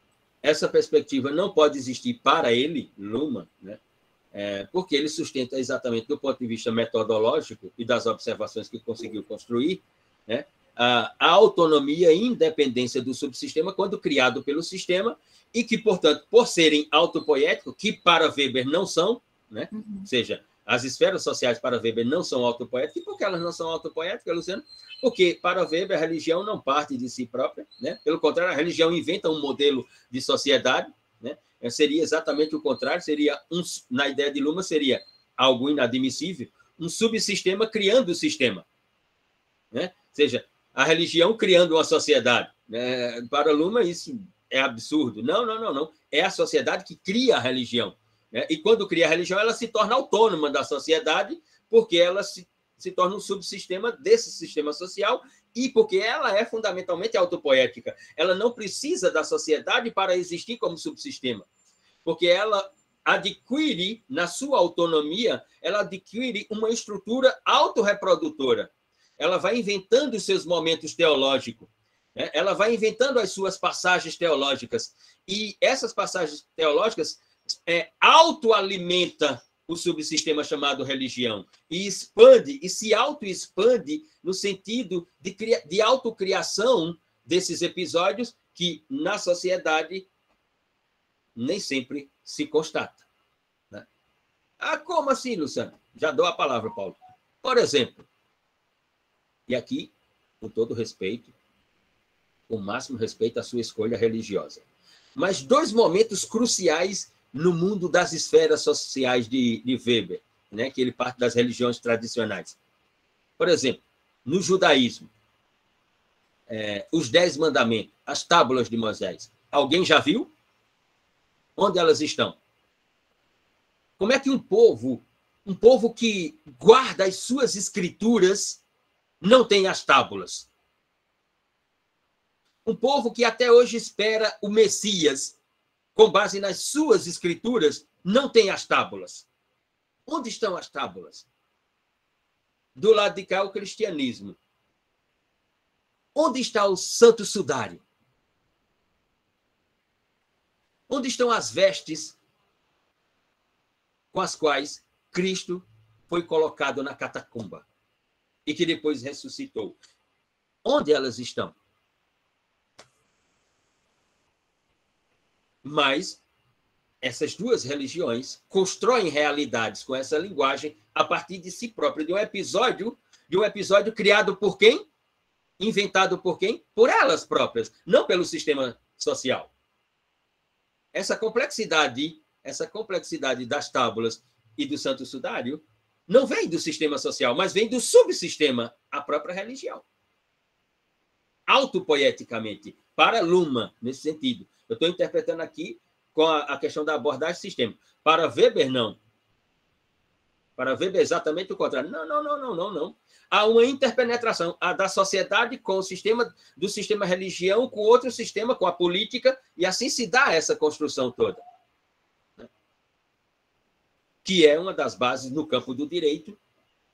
essa perspectiva não pode existir para ele, Luhmann, né? Porque ele sustenta exatamente do ponto de vista metodológico e das observações que conseguiu construir, né, a autonomia e independência do subsistema quando criado pelo sistema e que, portanto, por serem autopoéticos, que para Weber não são, né? Ou seja, as esferas sociais para Weber não são autopoéticas. E por que elas não são autopoéticas, Luciano? Porque para Weber a religião não parte de si própria, né? Pelo contrário, a religião inventa um modelo de sociedade, né? Seria exatamente o contrário, na ideia de Luhmann, seria algo inadmissível, um subsistema criando o sistema, né? Ou seja, a religião criando uma sociedade, né? Para Luhmann, isso é absurdo. Não. É a sociedade que cria a religião, né? E quando cria a religião, ela se torna autônoma da sociedade, porque ela se torna um subsistema desse sistema social e porque ela é fundamentalmente autopoética. Ela não precisa da sociedade para existir como subsistema, porque ela adquire, na sua autonomia, ela adquire uma estrutura autorreprodutora. Ela vai inventando os seus momentos teológicos, né? Ela vai inventando as suas passagens teológicas, e essas passagens teológicas autoalimenta o subsistema chamado religião, e expande, e se autoexpande no sentido de autocriação desses episódios que, na sociedade, nem sempre se constata, né? Como assim, Luciano? Já dou a palavra, Paulo. Por exemplo, e aqui, com todo respeito, o máximo respeito à sua escolha religiosa, mas 2 momentos cruciais no mundo das esferas sociais de Weber, né, que ele parte das religiões tradicionais. Por exemplo, no judaísmo, os 10 mandamentos, as tábuas de Moisés. Alguém já viu? Onde elas estão? Como é que um povo que guarda as suas escrituras, não tem as tábuas? Um povo que até hoje espera o Messias, com base nas suas escrituras, não tem as tábuas. Onde estão as tábuas? Do lado de cá, o cristianismo. Onde está o Santo Sudário? Onde estão as vestes com as quais Cristo foi colocado na catacumba e que depois ressuscitou? Onde elas estão? Mas essas 2 religiões constroem realidades com essa linguagem a partir de si própria, de um episódio criado por quem? Inventado por quem? Por elas próprias, não pelo sistema social. Essa complexidade das tábuas e do Santo Sudário não vem do sistema social, mas vem do subsistema, a própria religião. Autopoeticamente, para Luhmann, nesse sentido. Eu estou interpretando aqui com a questão da abordagem sistêmica. Para Weber, não. Para Weber, exatamente o contrário. Não. Há uma interpenetração da sociedade com o sistema, do sistema religião, com outro sistema, com a política, e assim se dá essa construção toda, que é uma das bases no campo do direito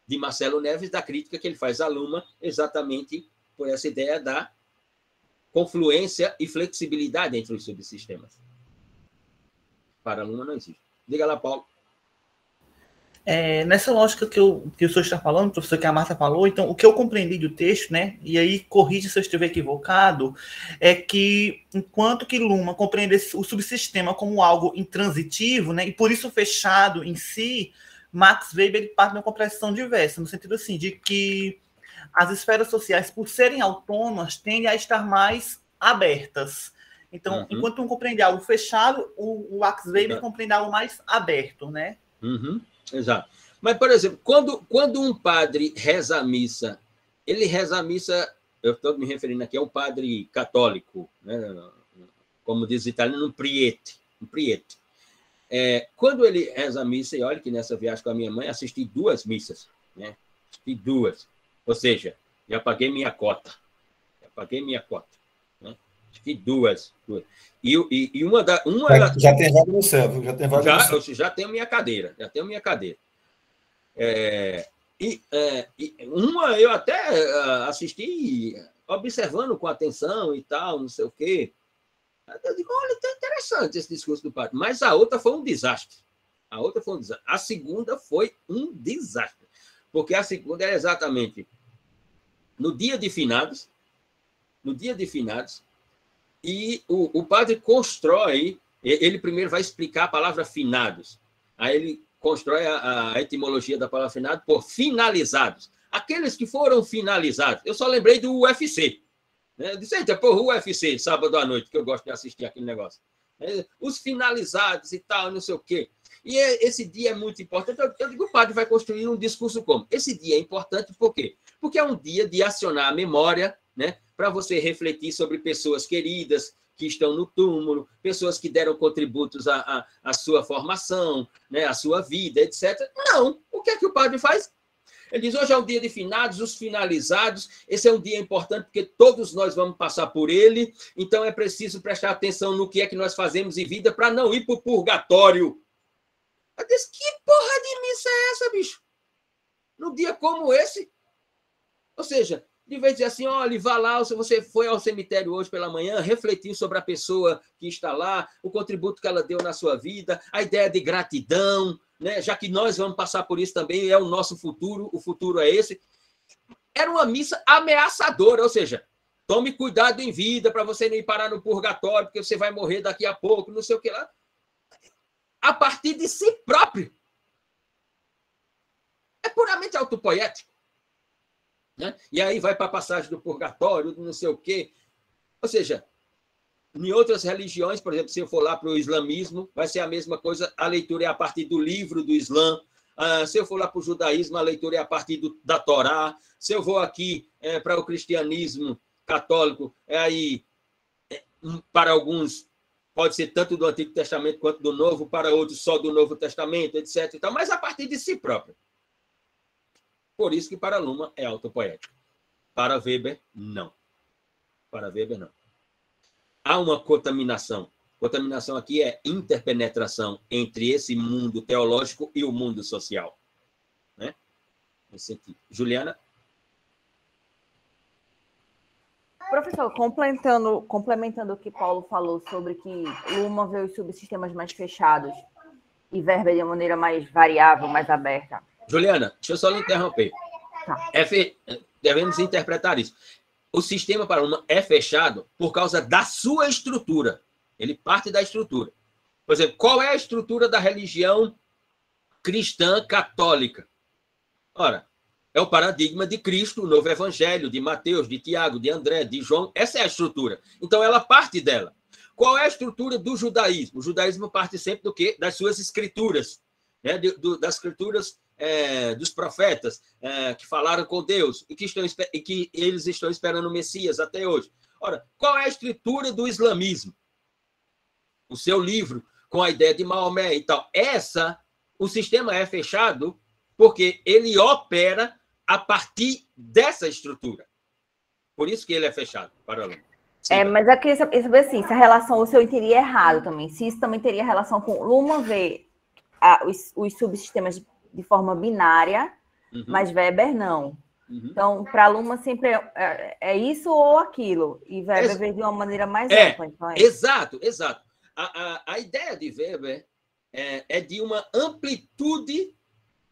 de Marcelo Neves, da crítica que ele faz a Luhmann, exatamente por essa ideia da confluência e flexibilidade entre os subsistemas. Para Luhmann não existe. Diga lá, Paulo. Nessa lógica que o senhor está falando, professor, que a Marta falou, então, o que eu compreendi do texto, né, e aí corrige se eu estiver equivocado, é que, enquanto que Luhmann compreende o subsistema como algo intransitivo, né, e por isso fechado em si, Max Weber parte de uma compreensão diversa, no sentido assim, de que as esferas sociais, por serem autônomas, tendem a estar mais abertas. Então, enquanto um compreende algo fechado, o Max Weber compreende algo mais aberto, né? Exato. Mas, por exemplo, quando um padre reza a missa, ele reza a missa, eu estou me referindo aqui ao padre católico, né? Como diz o italiano, um priete. Quando ele reza a missa, e olha que nessa viagem com a minha mãe, assisti 2 missas, né? Assisti 2. Ou seja, já paguei minha cota. Né? Assisti 2. E uma já tem vaga no céu, viu? Já tem vaga no céu. Já tenho minha cadeira. Uma eu até assisti observando com atenção e tal, não sei o quê. Eu digo, olha, tá interessante esse discurso do padre. Mas a outra foi um desastre. A segunda foi um desastre. Porque a segunda era exatamente no dia de finados, e o padre constrói, ele primeiro vai explicar a palavra finados. Aí ele constrói a etimologia da palavra finado por finalizados. Aqueles que foram finalizados. Eu só lembrei do UFC. Né? Eu disse, o UFC, sábado à noite, que eu gosto de assistir aquele negócio. Os finalizados e tal, não sei o quê. E esse dia é muito importante. Eu digo, o padre vai construir um discurso como? Esse dia é importante por quê? Porque é um dia de acionar a memória, né? Para você refletir sobre pessoas queridas que estão no túmulo, pessoas que deram contributos à sua formação, né? À sua vida, etc. Não. O que é que o padre faz? Ele diz, hoje é um dia de finados, os finalizados, esse é um dia importante porque todos nós vamos passar por ele, então é preciso prestar atenção no que é que nós fazemos em vida para não ir para o purgatório. Eu disse, que porra de missa é essa, bicho? Num dia como esse? Ou seja, de vez de dizer assim, olha, vá lá, se você foi ao cemitério hoje pela manhã, refletiu sobre a pessoa que está lá, o contributo que ela deu na sua vida, a ideia de gratidão, né? Já que nós vamos passar por isso também, é o nosso futuro, o futuro é esse. Era uma missa ameaçadora, ou seja, tome cuidado em vida para você não ir parar no purgatório, porque você vai morrer daqui a pouco, não sei o que lá. A partir de si próprio. É puramente autopoético. Né? E aí vai para a passagem do purgatório, não sei o quê. Ou seja, em outras religiões, por exemplo, se eu for lá para o islamismo, vai ser a mesma coisa, a leitura é a partir do livro do Islã. Se eu for lá para o judaísmo, a leitura é a partir da Torá. Se eu vou aqui para o cristianismo católico, para alguns, pode ser tanto do Antigo Testamento quanto do Novo, para outros só do Novo Testamento, etc. E tal, mas a partir de si próprio. Por isso que para Luhmann é autopoético. Para Weber, não. Há uma contaminação. Contaminação aqui é interpenetração entre esse mundo teológico e o mundo social. Né? Nesse sentido. Juliana? Professor, complementando o que Paulo falou sobre que Luhmann vê os subsistemas mais fechados e Weber de uma maneira mais variável, mais aberta. Juliana, deixa eu só lhe interromper. Tá. Devemos interpretar isso. O sistema para Luhmann é fechado por causa da sua estrutura. Ele parte da estrutura. Por exemplo, qual é a estrutura da religião cristã católica? Ora, é o paradigma de Cristo, o novo evangelho, de Mateus, de Tiago, de André, de João. Essa é a estrutura. Então, ela parte dela. Qual é a estrutura do judaísmo? O judaísmo parte sempre do quê? Das suas escrituras. Né? Das escrituras dos profetas que falaram com Deus e que eles estão esperando o Messias até hoje. Ora, qual é a estrutura do islamismo? O seu livro, com a ideia de Maomé e tal. O sistema é fechado porque ele opera a partir dessa estrutura. Por isso que ele é fechado para Luhmann. Mas eu queria saber assim, se a relação, se eu entendi errado também, se isso também teria relação com Luhmann ver os subsistemas de forma binária, mas Weber não. Então, para Luhmann sempre é isso ou aquilo, e Weber vê de uma maneira mais ampla. Então Exato. A ideia de Weber é de uma amplitude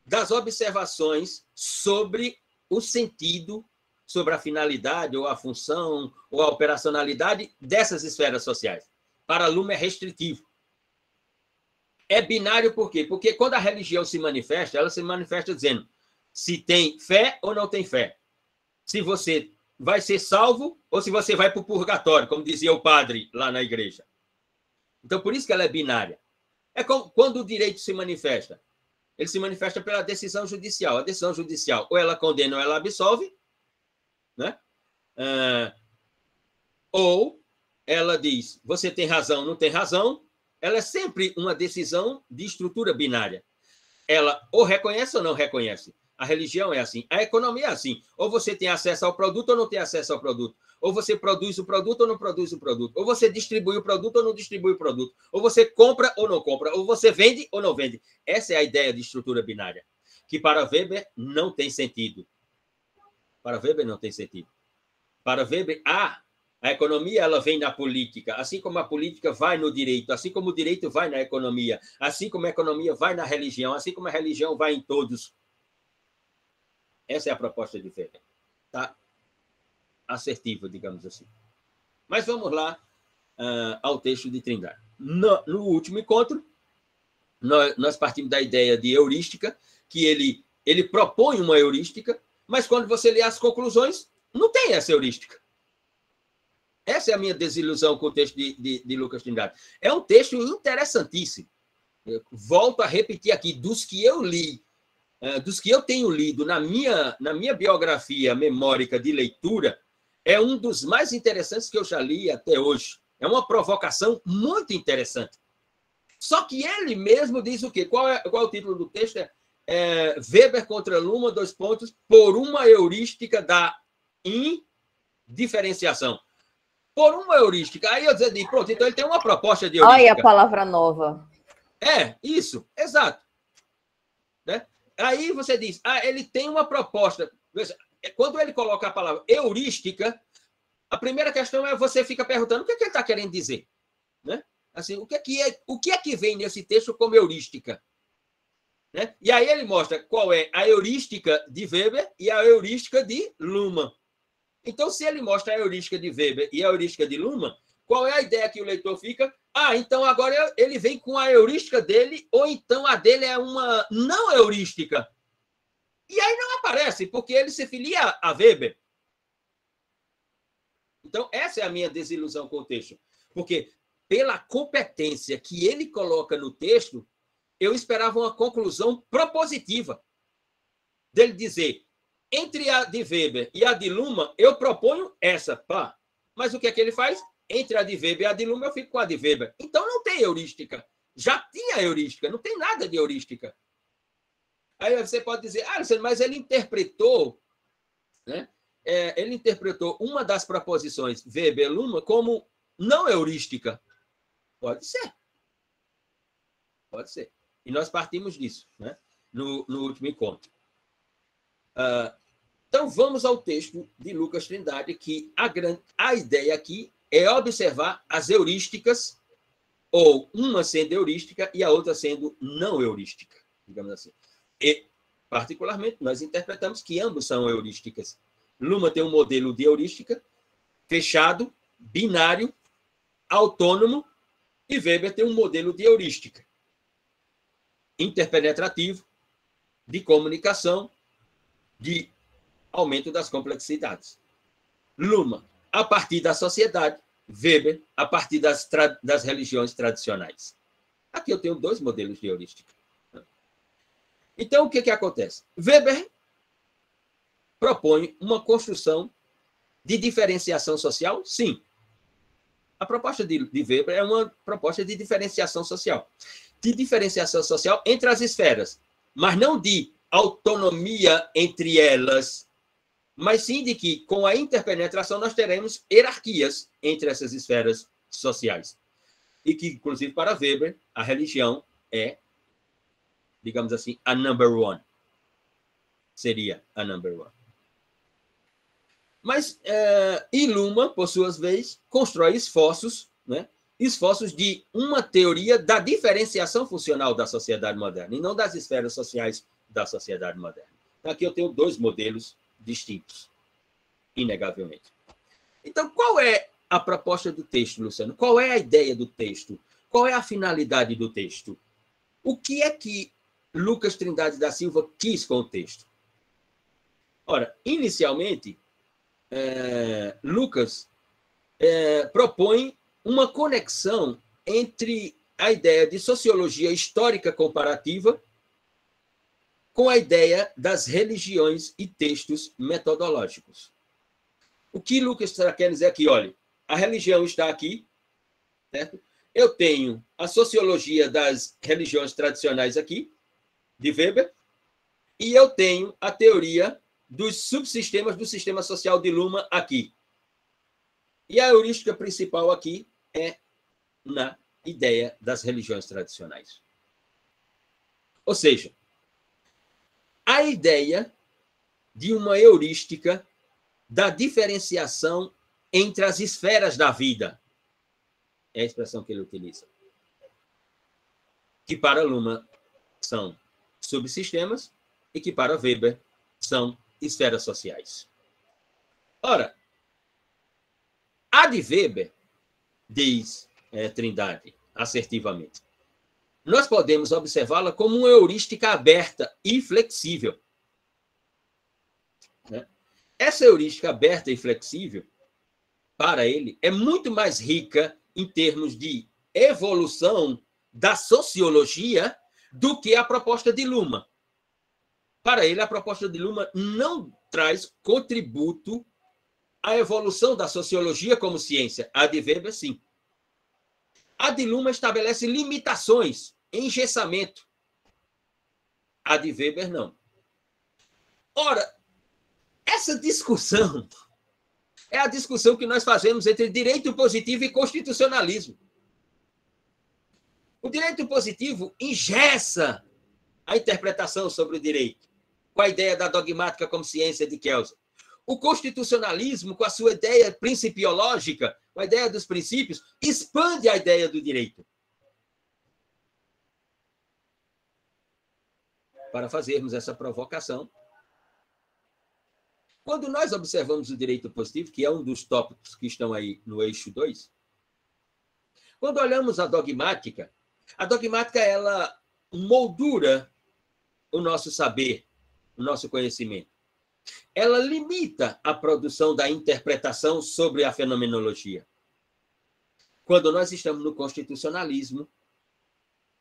das observações sobre o sentido, sobre a finalidade, ou a função, ou a operacionalidade dessas esferas sociais. Para Luhmann é restritivo. É binário por quê? Porque quando a religião se manifesta, ela se manifesta dizendo se tem fé ou não tem fé. Se você vai ser salvo ou se você vai para o purgatório, como dizia o padre lá na igreja. Então, por isso que ela é binária. É como quando o direito se manifesta. ele se manifesta pela decisão judicial. A decisão judicial, ou ela condena ou ela absolve, né? Ou ela diz, você tem razão, não tem razão. Ela é sempre uma decisão de estrutura binária. Ela ou reconhece ou não reconhece. A religião é assim. A economia é assim. Ou você tem acesso ao produto ou não tem acesso ao produto. Ou você produz o produto ou não produz o produto. Ou você distribui o produto ou não distribui o produto. Ou você compra ou não compra. Ou você vende ou não vende. Essa é a ideia de estrutura binária, que para Weber não tem sentido. Para Weber não tem sentido. Para Weber, a economia ela vem na política, assim como a política vai no direito, assim como o direito vai na economia, assim como a economia vai na religião, assim como a religião vai em todos. Essa é a proposta de Weber. Tá assertiva, digamos assim. Mas vamos lá ao texto de Trindade. No último encontro, nós partimos da ideia de heurística, que ele propõe uma heurística, mas quando você lê as conclusões, não tem essa heurística. Essa é a minha desilusão com o texto de Lucas Trindade. É um texto interessantíssimo. Eu volto a repetir aqui, dos que eu li, dos que eu tenho lido na minha biografia memórica de leitura, é um dos mais interessantes que eu já li até hoje. É uma provocação muito interessante. Só que ele mesmo diz o quê? Qual é o título do texto? Weber contra Luhmann, por uma heurística da indiferenciação. Por uma heurística. Aí eu dizia, pronto, então ele tem uma proposta de heurística. Olha a palavra nova. Isso, exato. Né? Aí você diz, ele tem uma proposta. Quando ele coloca a palavra heurística, a primeira questão é você fica perguntando o que ele está querendo dizer. Né? Assim, o que é que vem nesse texto como heurística? Né? E aí ele mostra qual é a heurística de Weber e a heurística de Luhmann. Então, se ele mostra a heurística de Weber e a heurística de Luhmann, qual é a ideia que o leitor fica? Então agora ele vem com a heurística dele, ou então a dele é uma não heurística. E aí não aparece, porque ele se filia a Weber. Então, essa é a minha desilusão com o texto. Porque, pela competência que ele coloca no texto, eu esperava uma conclusão propositiva. Dele dizer, entre a de Weber e a de Luhmann, eu proponho essa. Pá. Mas o que é que ele faz? Entre a de Weber e a de Luhmann, eu fico com a de Weber. Então, não tem heurística. Já tinha heurística, não tem nada de heurística. Aí você pode dizer, mas ele interpretou, né? Ele interpretou uma das proposições Weber-Luhmann como não heurística. Pode ser. Pode ser. E nós partimos disso, né? no último encontro. Então, vamos ao texto de Lucas Trindade, que a ideia aqui é observar as heurísticas, ou uma sendo heurística e a outra sendo não heurística, digamos assim. E, particularmente, nós interpretamos que ambos são heurísticas. Luhmann tem um modelo de heurística fechado, binário, autônomo, e Weber tem um modelo de heurística interpenetrativo, de comunicação, de aumento das complexidades. Luhmann, a partir da sociedade, Weber, a partir das religiões tradicionais. Aqui eu tenho dois modelos de heurística. Então, o que acontece? Weber propõe uma construção de diferenciação social? Sim. A proposta de Weber é uma proposta de diferenciação social. De diferenciação social entre as esferas, mas não de autonomia entre elas, mas sim de que, com a interpenetração, nós teremos hierarquias entre essas esferas sociais. E que, inclusive, para Weber, a religião é, digamos assim, a number one. Seria a number one. Mas Luhmann, por sua vez, constrói esforços, né? Esforços de uma teoria da diferenciação funcional da sociedade moderna, e não das esferas sociais da sociedade moderna. Então, aqui eu tenho dois modelos distintos, inegavelmente. Então, qual é a proposta do texto, Luciano? Qual é a ideia do texto? Qual é a finalidade do texto? O que é que Lucas Trindade da Silva quis com o texto? Ora, inicialmente, Lucas propõe uma conexão entre a ideia de sociologia histórica comparativa com a ideia das religiões e textos metodológicos. O que Lucas quer dizer aqui? Olha, a religião está aqui, certo? Eu tenho a sociologia das religiões tradicionais aqui, de Weber, e eu tenho a teoria dos subsistemas do sistema social de Luhmann aqui. E a heurística principal aqui é na ideia das religiões tradicionais. Ou seja, a ideia de uma heurística da diferenciação entre as esferas da vida. É a expressão que ele utiliza. Que para Luhmann são subsistemas e que para Weber são esferas sociais. Ora, a de Weber, diz Trindade assertivamente, nós podemos observá-la como uma heurística aberta e flexível. Essa heurística aberta e flexível, para ele, é muito mais rica em termos de evolução da sociologia do que a proposta de Luhmann. Para ele, a proposta de Luhmann não traz contributo à evolução da sociologia como ciência. A de Weber, sim. A de Luhmann estabelece limitações, engessamento. A de Weber, não. Ora, essa discussão é a discussão que nós fazemos entre direito positivo e constitucionalismo. O direito positivo engessa a interpretação sobre o direito, com a ideia da dogmática como ciência de Kelsen. O constitucionalismo, com a sua ideia principiológica, com a ideia dos princípios, expande a ideia do direito. Para fazermos essa provocação, quando nós observamos o direito positivo, que é um dos tópicos que estão aí no eixo 2, quando olhamos a dogmática ela moldura o nosso saber, o nosso conhecimento. Ela limita a produção da interpretação sobre a fenomenologia. Quando nós estamos no constitucionalismo,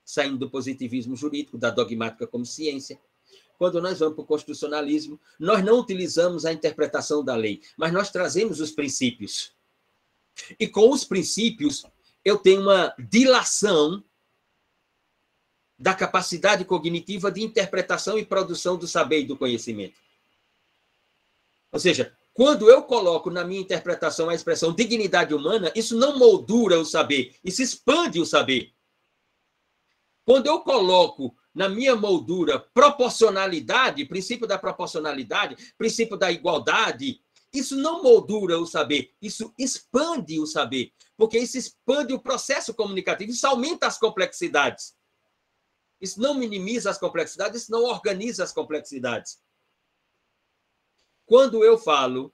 saindo do positivismo jurídico, da dogmática como ciência, quando nós vamos para o constitucionalismo, nós não utilizamos a interpretação da lei, mas nós trazemos os princípios. E com os princípios, eu tenho uma dilação da capacidade cognitiva de interpretação e produção do saber e do conhecimento. Ou seja, quando eu coloco na minha interpretação a expressão dignidade humana, isso não moldura o saber, isso expande o saber. Quando eu coloco na minha moldura proporcionalidade, princípio da proporcionalidade, princípio da igualdade, isso não moldura o saber, isso expande o saber, porque isso expande o processo comunicativo, isso aumenta as complexidades. Isso não minimiza as complexidades, isso não organiza as complexidades. Quando eu falo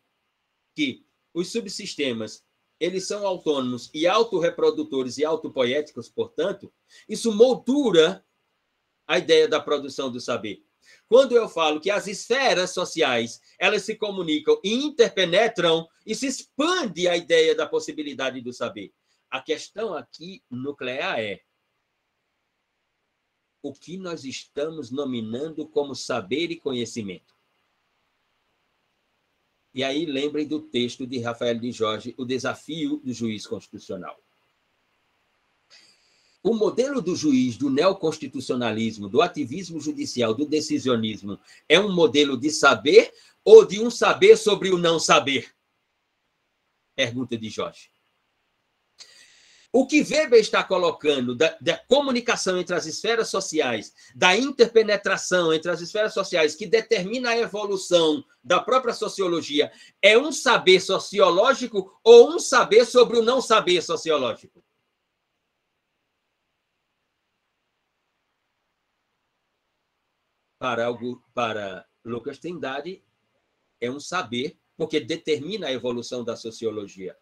que os subsistemas eles são autônomos e autorreprodutores e autopoéticos, portanto, isso moldura a ideia da produção do saber. Quando eu falo que as esferas sociais elas se comunicam e interpenetram, isso expande a ideia da possibilidade do saber. A questão aqui nuclear é o que nós estamos nominando como saber e conhecimento. E aí lembrem do texto de Rafael de Jorge, O Desafio do Juiz Constitucional. O modelo do juiz, do neoconstitucionalismo, do ativismo judicial, do decisionismo, é um modelo de saber ou de um saber sobre o não saber? Pergunta de Jorge. O que Weber está colocando da comunicação entre as esferas sociais, da interpenetração entre as esferas sociais, que determina a evolução da própria sociologia, é um saber sociológico ou um saber sobre o não saber sociológico? Para Lucas Trindade, é um saber, porque determina a evolução da sociologia.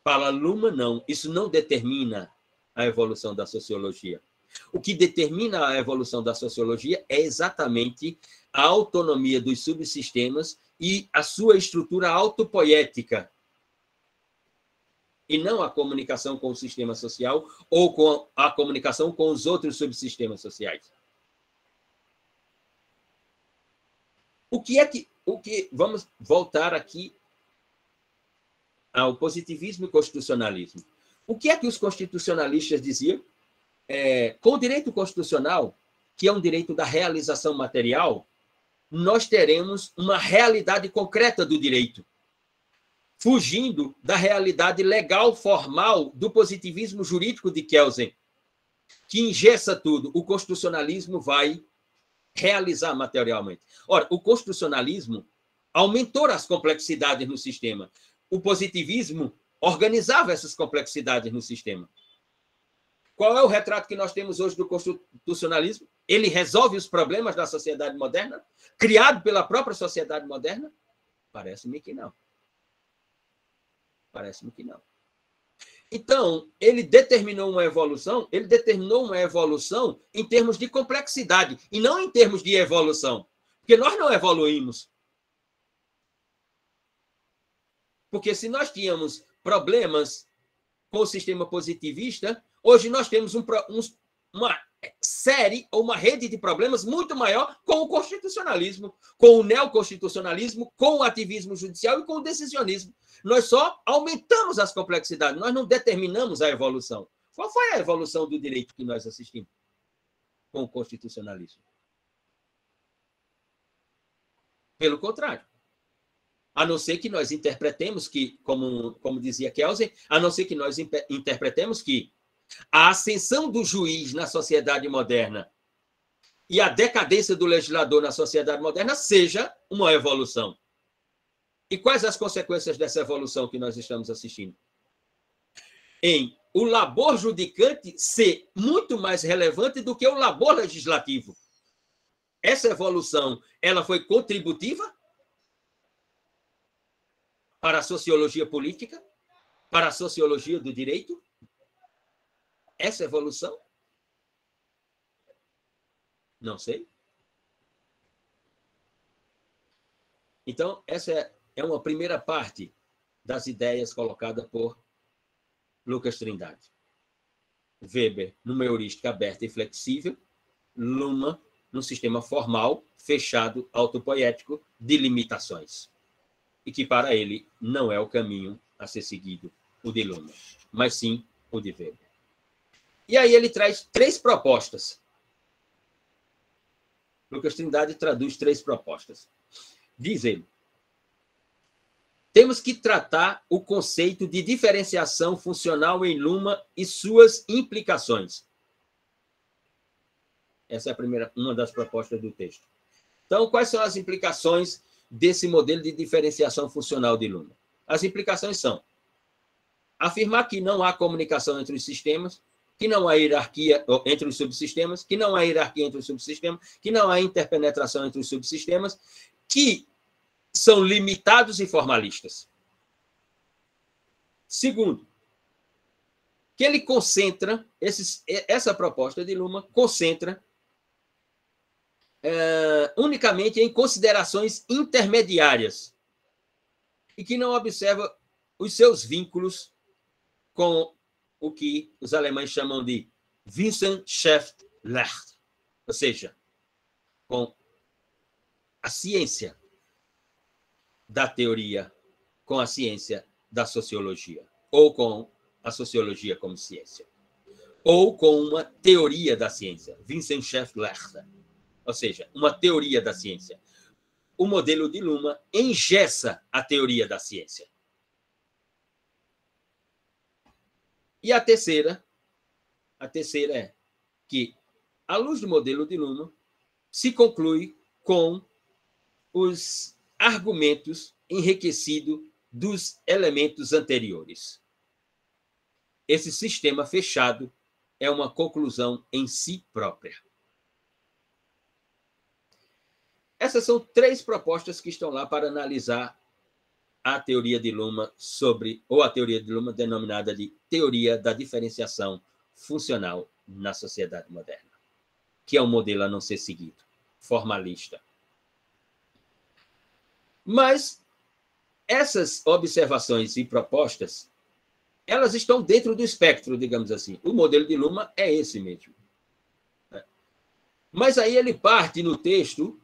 Para Luhmann, não. Isso não determina a evolução da sociologia. O que determina a evolução da sociologia é exatamente a autonomia dos subsistemas e a sua estrutura autopoética, e não a comunicação com o sistema social ou com a comunicação com os outros subsistemas sociais. Vamos voltar aqui ao positivismo e constitucionalismo. O que é que os constitucionalistas diziam? Com o direito constitucional, que é um direito da realização material, nós teremos uma realidade concreta do direito, fugindo da realidade legal formal do positivismo jurídico de Kelsen, que engessa tudo. O constitucionalismo vai realizar materialmente. Ora, o constitucionalismo aumentou as complexidades no sistema. O positivismo organizava essas complexidades no sistema. Qual é o retrato que nós temos hoje do constitucionalismo? Ele resolve os problemas da sociedade moderna, criado pela própria sociedade moderna? Parece-me que não. Parece-me que não. Então, ele determinou uma evolução em termos de complexidade, e não em termos de evolução. Porque nós não evoluímos. Porque se nós tínhamos problemas com o sistema positivista, hoje nós temos uma série ou uma rede de problemas muito maior com o constitucionalismo, com o neoconstitucionalismo, com o ativismo judicial e com o decisionismo. Nós só aumentamos as complexidades, nós não determinamos a evolução. Qual foi a evolução do direito que nós assistimos com o constitucionalismo? Pelo contrário. A não ser que nós interpretemos que, como dizia Kelsen, a não ser que nós interpretemos que a ascensão do juiz na sociedade moderna e a decadência do legislador na sociedade moderna seja uma evolução. E quais as consequências dessa evolução que nós estamos assistindo? Em o labor judicante ser muito mais relevante do que o labor legislativo. Essa evolução, ela foi contributiva para a sociologia política, para a sociologia do direito? Essa evolução? Não sei. Então, essa é uma primeira parte das ideias colocadas por Lucas Trindade. Weber, numa heurística aberta e flexível, Luhmann, num sistema formal, fechado, autopoético, de limitações. E que, para ele, não é o caminho a ser seguido, o de Luhmann, mas sim o de Weber. E aí ele traz 3 propostas. Lucas Trindade traduz 3 propostas. Diz ele: temos que tratar o conceito de diferenciação funcional em Luhmann e suas implicações. Essa é uma das propostas do texto. Então, quais são as implicações desse modelo de diferenciação funcional de Luhmann? As implicações são afirmar que não há comunicação entre os sistemas, que não há hierarquia entre os subsistemas, que não há hierarquia entre os subsistemas, que não há interpenetração entre os subsistemas, que são limitados e formalistas. Segundo, que ele concentra, essa proposta de Luhmann concentra unicamente em considerações intermediárias e que não observa os seus vínculos com o que os alemães chamam de Wissenschaftslehre, ou seja, com a ciência da teoria, com a ciência da sociologia, ou com a sociologia como ciência, ou com uma teoria da ciência, Wissenschaftslehre, ou seja, uma teoria da ciência. O modelo de Luhmann engessa a teoria da ciência. E a terceira é que, à luz do modelo de Luhmann, se conclui com os argumentos enriquecidos dos elementos anteriores. Esse sistema fechado é uma conclusão em si própria. Essas são 3 propostas que estão lá para analisar a teoria de Luhmann ou a teoria de Luhmann denominada de teoria da diferenciação funcional na sociedade moderna, que é um modelo a não ser seguido, formalista. Mas essas observações e propostas, elas estão dentro do espectro, digamos assim. O modelo de Luhmann é esse mesmo. Mas aí ele parte no texto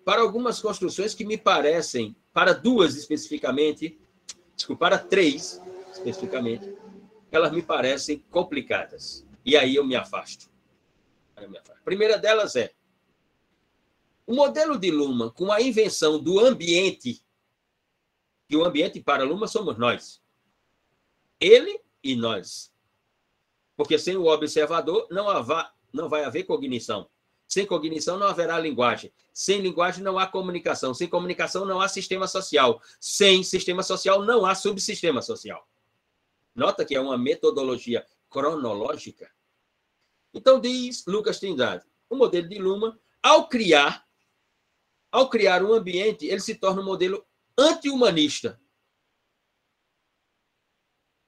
para algumas construções que me parecem, para duas especificamente, desculpa, para três especificamente, elas me parecem complicadas. E aí eu me afasto. A primeira delas é o modelo de Luhmann, com a invenção do ambiente, e o ambiente para Luhmann somos nós. Ele e nós. Porque sem o observador não vai haver cognição. Sem cognição não haverá linguagem. Sem linguagem não há comunicação. Sem comunicação não há sistema social. Sem sistema social não há subsistema social. Nota que é uma metodologia cronológica. Então, diz Lucas Trindade, o modelo de Luhmann, ao criar um ambiente, ele se torna um modelo anti-humanista.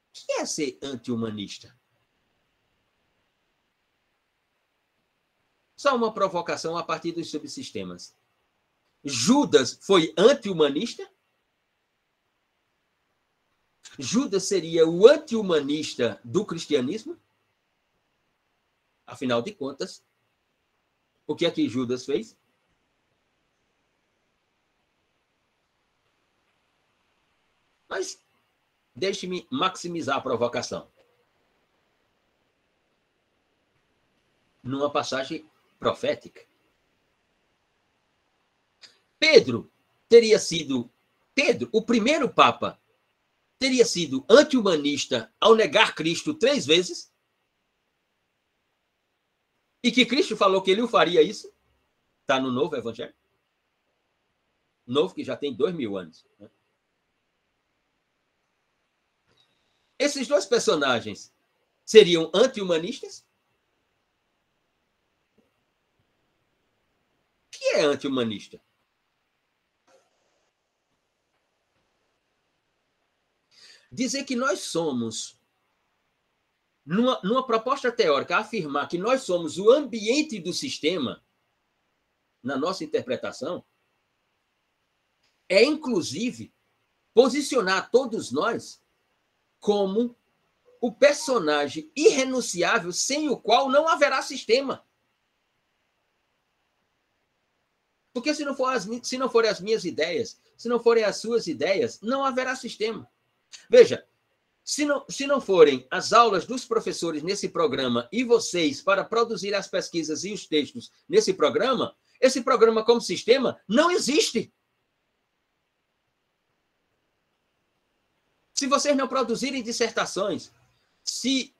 O que é ser anti-humanista? Só uma provocação a partir dos subsistemas. Judas foi anti-humanista? Judas seria o anti-humanista do cristianismo? Afinal de contas, o que é que Judas fez? Mas deixe-me maximizar a provocação. Numa passagem profética. Pedro, o primeiro Papa, teria sido anti-humanista ao negar Cristo 3 vezes? E que Cristo falou que ele o faria isso? Está no Novo Evangelho. Novo que já tem 2000 anos. Né? Esses dois personagens seriam anti-humanistas? O que é anti-humanista? Dizer que nós somos, numa proposta teórica, afirmar que nós somos o ambiente do sistema, na nossa interpretação, é, inclusive, posicionar todos nós como o personagem irrenunciável sem o qual não haverá sistema. Porque se não forem as minhas ideias, se não forem as suas ideias, não haverá sistema. Veja, se não forem as aulas dos professores nesse programa e vocês para produzir as pesquisas e os textos nesse programa, esse programa como sistema não existe. Se vocês não produzirem dissertações, se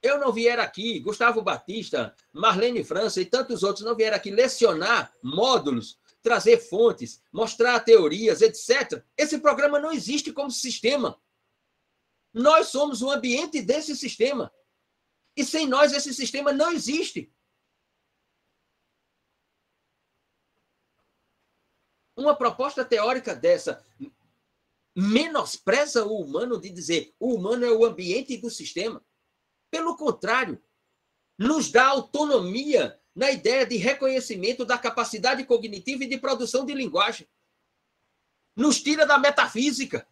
eu não vier aqui, Gustavo Batista, Marlene França e tantos outros não vieram aqui lecionar módulos, trazer fontes, mostrar teorias, etc., esse programa não existe como sistema. Nós somos o ambiente desse sistema. E sem nós esse sistema não existe. Uma proposta teórica dessa menospreza o humano de dizer o humano é o ambiente do sistema. Pelo contrário, nos dá autonomia na ideia de reconhecimento da capacidade cognitiva e de produção de linguagem. Nos tira da metafísica.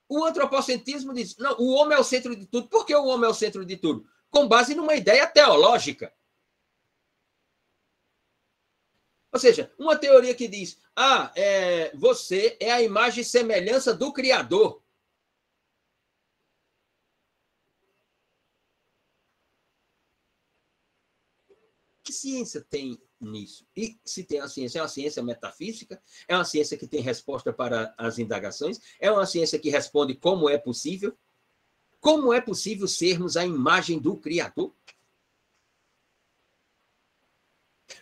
O antropocentrismo diz, não, o homem é o centro de tudo. Por que o homem é o centro de tudo? Com base numa ideia teológica. Ou seja, uma teoria que diz, você é a imagem e semelhança do Criador. Que ciência tem nisso? E se tem a ciência, é uma ciência metafísica, é uma ciência que tem resposta para as indagações, é uma ciência que responde como é possível sermos a imagem do Criador?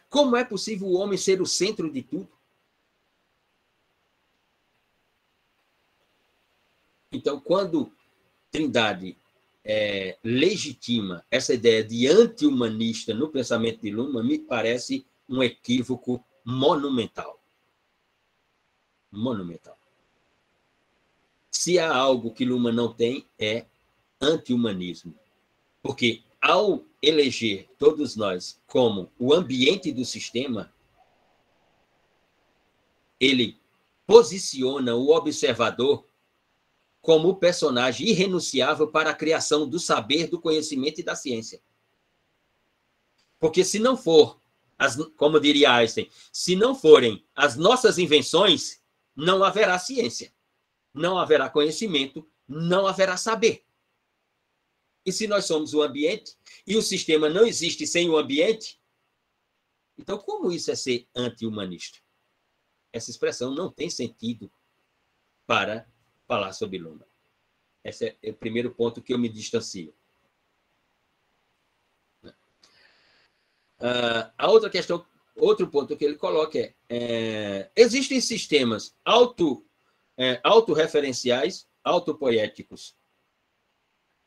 Como é possível o homem ser o centro de tudo? Então, quando Trindade legitima essa ideia de anti-humanista no pensamento de Luhmann, me parece um equívoco monumental. Monumental. Se há algo que Luhmann não tem, é anti-humanismo. Porque, ao eleger todos nós como o ambiente do sistema, ele posiciona o observador como o personagem irrenunciável para a criação do saber, do conhecimento e da ciência. Porque se não for como diria Einstein, se não forem as nossas invenções, não haverá ciência, não haverá conhecimento, não haverá saber. E se nós somos o ambiente, e o sistema não existe sem o ambiente, então como isso é ser anti-humanista? Essa expressão não tem sentido para falar sobre Luhmann. Esse é o primeiro ponto que eu me distancio. A outra questão, outro ponto que ele coloca existem sistemas autorreferenciais, autopoéticos.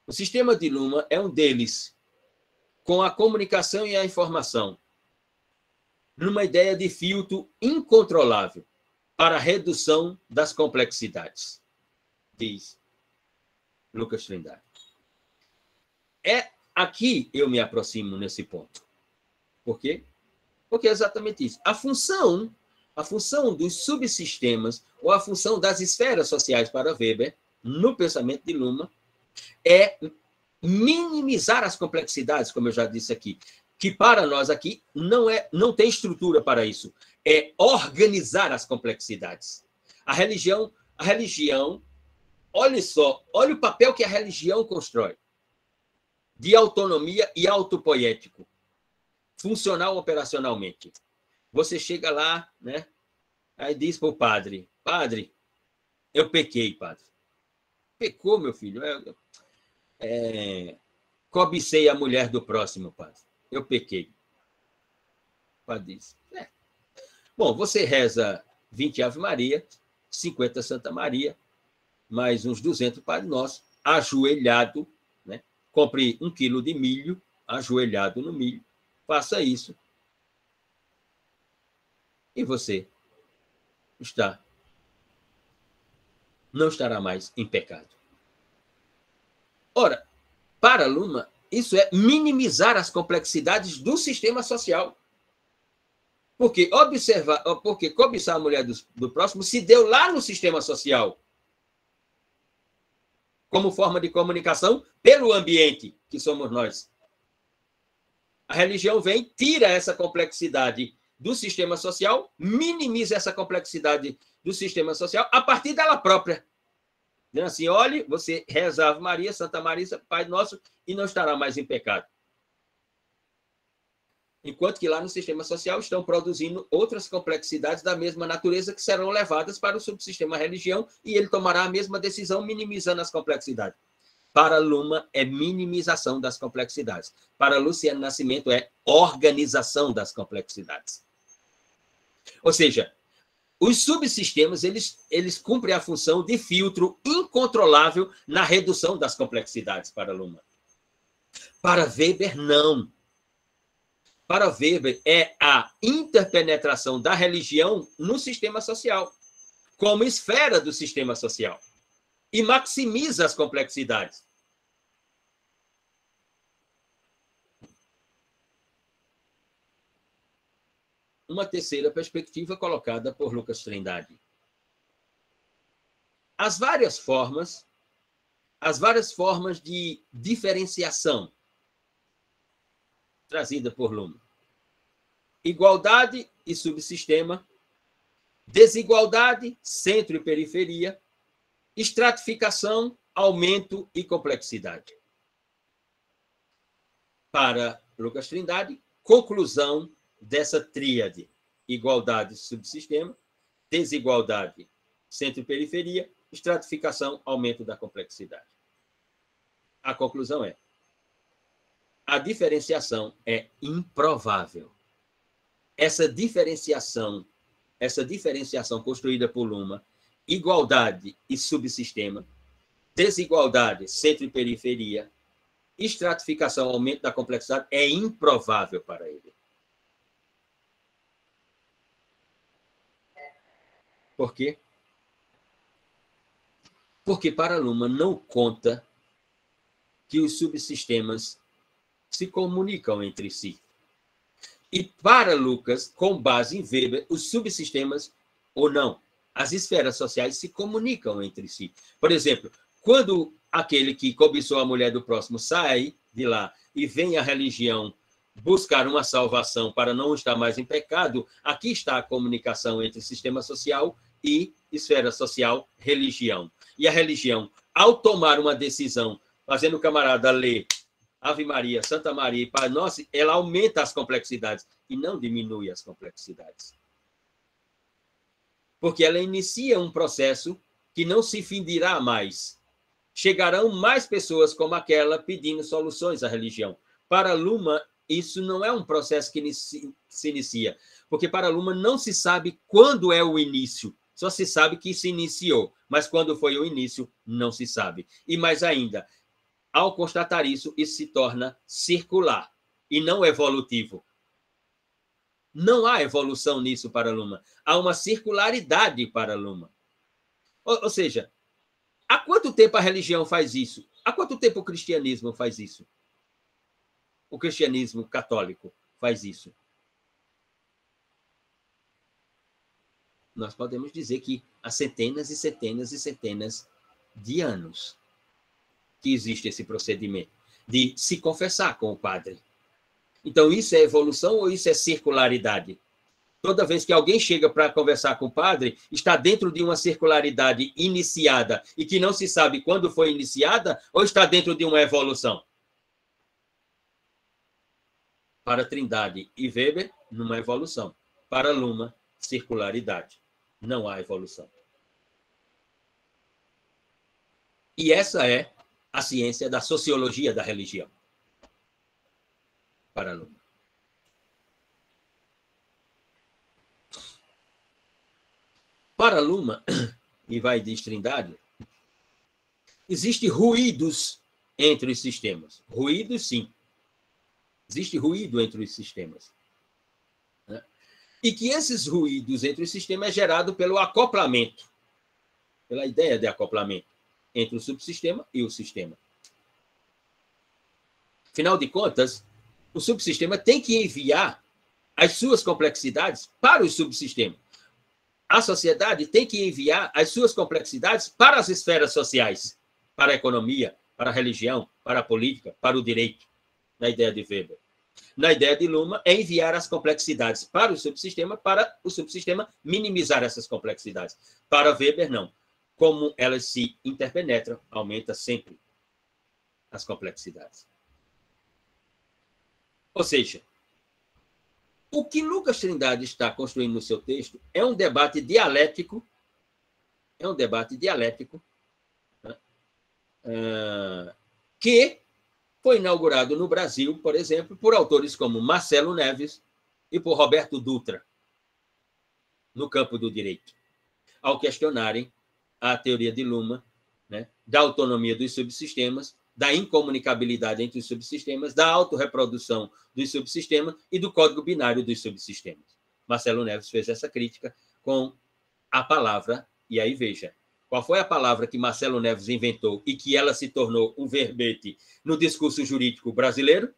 O sistema de Luhmann é um deles, com a comunicação e a informação, numa ideia de filtro incontrolável para a redução das complexidades, diz Lucas Trindade. Aqui eu me aproximo nesse ponto. Por quê? Porque é exatamente isso. A função dos subsistemas, ou a função das esferas sociais para Weber, no pensamento de Luhmann, é minimizar as complexidades, como eu já disse aqui, que para nós aqui não tem estrutura para isso. É organizar as complexidades. A religião, olha o papel que a religião constrói, de autonomia e autopoético, funcional operacionalmente. Você chega lá, né? Aí diz para o padre, eu pequei, padre. Pecou, meu filho? Cobicei a mulher do próximo, padre. Eu pequei. O padre diz, Bom, você reza 20 Ave Maria, 50 Santa Maria, mais uns 200 Padre Nosso, ajoelhado, né? Compre 1 quilo de milho, ajoelhado no milho, faça isso. E você não estará mais em pecado. Ora, para Luhmann, isso é minimizar as complexidades do sistema social. Porque cobiçar a mulher do próximo se deu lá no sistema social, como forma de comunicação pelo ambiente, que somos nós. A religião vem, tira essa complexidade do sistema social, minimiza essa complexidade do sistema social a partir dela própria. Dizendo assim, olhe, você reza Ave Maria, Santa Maria, Pai Nosso, e não estará mais em pecado. Enquanto que lá no sistema social estão produzindo outras complexidades da mesma natureza que serão levadas para o subsistema religião e ele tomará a mesma decisão minimizando as complexidades. Para Luhmann é minimização das complexidades. Para Luciano Nascimento é organização das complexidades. Ou seja, os subsistemas eles cumprem a função de filtro incontrolável na redução das complexidades para Luhmann. Para Weber, não. Para Weber, é a interpenetração da religião no sistema social, como esfera do sistema social, e maximiza as complexidades. Uma terceira perspectiva colocada por Lucas Trindade. As várias formas de diferenciação trazida por Luhmann. Igualdade e subsistema, desigualdade, centro e periferia, estratificação, aumento e complexidade. Para Lucas Trindade, conclusão dessa tríade: igualdade, subsistema, desigualdade, centro e periferia, estratificação, aumento da complexidade. A conclusão é: a diferenciação é improvável. Essa diferenciação construída por Luhmann, igualdade e subsistema, desigualdade, centro e periferia, estratificação, aumento da complexidade, é improvável para ele. Por quê? Porque para Luhmann não conta que os subsistemas se comunicam entre si. E para Lucas, com base em Weber, os subsistemas, ou não, as esferas sociais se comunicam entre si. Por exemplo, quando aquele que cobiçou a mulher do próximo sai de lá e vem a religião buscar uma salvação para não estar mais em pecado, aqui está a comunicação entre sistema social e esfera social, religião. E a religião, ao tomar uma decisão, fazendo o camarada ler Ave Maria, Santa Maria e Pai Nosso, ela aumenta as complexidades e não diminui as complexidades. Porque ela inicia um processo que não se findirá mais. Chegarão mais pessoas como aquela pedindo soluções à religião. Para Luma, isso não é um processo que se inicia, porque para Luma não se sabe quando é o início, só se sabe que se iniciou, mas quando foi o início, não se sabe. E mais ainda, ao constatar isso, isso se torna circular e não evolutivo. Não há evolução nisso para Luma. Há uma circularidade para Luma. Ou seja, há quanto tempo a religião faz isso? Há quanto tempo o cristianismo faz isso? O cristianismo católico faz isso. Nós podemos dizer que há centenas e centenas e centenas de anos que existe esse procedimento de se confessar com o padre. Então, isso é evolução ou isso é circularidade? Toda vez que alguém chega para conversar com o padre, está dentro de uma circularidade iniciada e que não se sabe quando foi iniciada, ou está dentro de uma evolução? Para Trindade e Weber, numa evolução. Para Luma, circularidade. Não há evolução. E essa é a ciência da sociologia da religião. Para Luma. Para Luma, e vai de Trindade, existem ruídos entre os sistemas. Ruídos, sim. Existe ruído entre os sistemas. Né? E que esses ruídos entre os sistemas é gerado pelo acoplamento, pela ideia de acoplamento entre o subsistema e o sistema. Afinal de contas, o subsistema tem que enviar as suas complexidades para o subsistema. A sociedade tem que enviar as suas complexidades para as esferas sociais, para a economia, para a religião, para a política, para o direito, na ideia de Weber. Na ideia de Luma, é enviar as complexidades para o subsistema minimizar essas complexidades. Para Weber, não. Como elas se interpenetram, aumenta sempre as complexidades. Ou seja, o que Lucas Trindade está construindo no seu texto é um debate dialético, né? Que foi inaugurado no Brasil, por exemplo, por autores como Marcelo Neves e por Roberto Dutra, no campo do direito, ao questionarem a teoria de Luma, né, da autonomia dos subsistemas, da incomunicabilidade entre os subsistemas, da autorreprodução dos subsistemas e do código binário dos subsistemas. Marcelo Neves fez essa crítica com a palavra, e aí veja, qual foi a palavra que Marcelo Neves inventou e que ela se tornou um verbete no discurso jurídico brasileiro?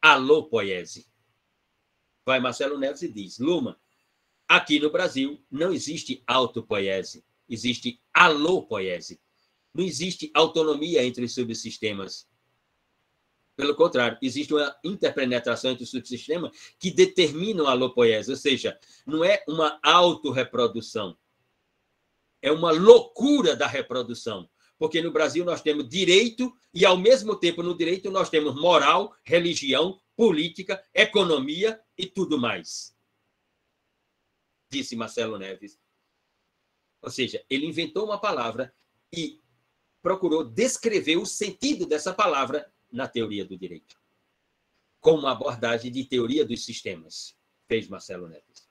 Alopoiese. Vai Marcelo Neves e diz, Luma, aqui no Brasil não existe autopoiese, existe alopoiese. Não existe autonomia entre os subsistemas. Pelo contrário, existe uma interpenetração entre os subsistemas que determinam a alopoiese, ou seja, não é uma autorreprodução, é uma loucura da reprodução. Porque no Brasil nós temos direito e, ao mesmo tempo, no direito nós temos moral, religião, política, economia e tudo mais. Disse Marcelo Neves. Ou seja, ele inventou uma palavra e procurou descrever o sentido dessa palavra na teoria do direito, com uma abordagem de teoria dos sistemas, fez Marcelo Neves.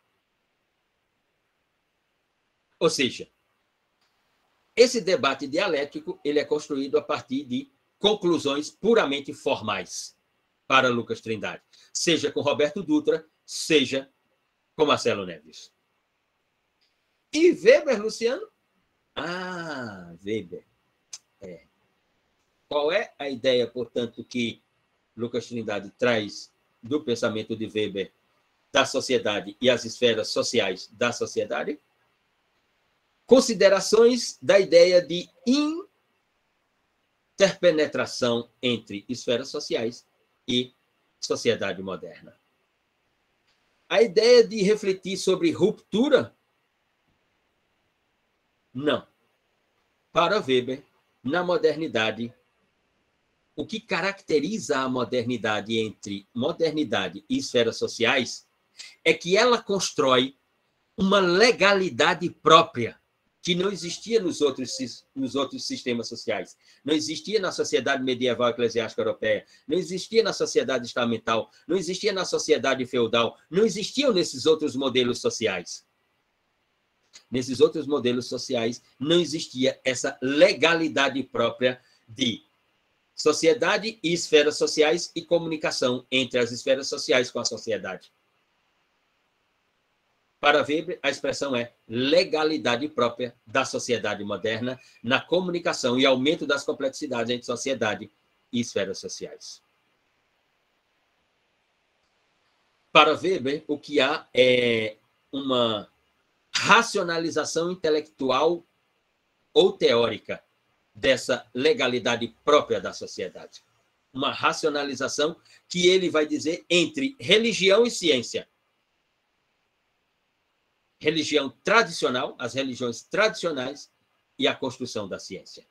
Ou seja, esse debate dialético ele é construído a partir de conclusões puramente formais para Lucas Trindade, seja com Roberto Dutra, seja com Marcelo Neves. E Weber, Luciano? Weber. Qual é a ideia, portanto, que Lucas Trindade traz do pensamento de Weber da sociedade e as esferas sociais da sociedade? Considerações da ideia de interpenetração entre esferas sociais e sociedade moderna. A ideia de refletir sobre ruptura? Não. Para Weber, na modernidade, o que caracteriza a modernidade entre modernidade e esferas sociais é que ela constrói uma legalidade própria que não existia nos outros sistemas sociais. Não existia na sociedade medieval eclesiástica europeia, não existia na sociedade estamental, não existia na sociedade feudal, não existiam nesses outros modelos sociais. Nesses outros modelos sociais não existia essa legalidade própria de sociedade e esferas sociais e comunicação entre as esferas sociais com a sociedade. Para Weber, a expressão é legalidade própria da sociedade moderna na comunicação e aumento das complexidades entre sociedade e esferas sociais. Para Weber, o que há é uma racionalização intelectual ou teórica dessa legalidade própria da sociedade. Uma racionalização que ele vai dizer entre religião e ciência. Religião tradicional, as religiões tradicionais e a construção da ciência.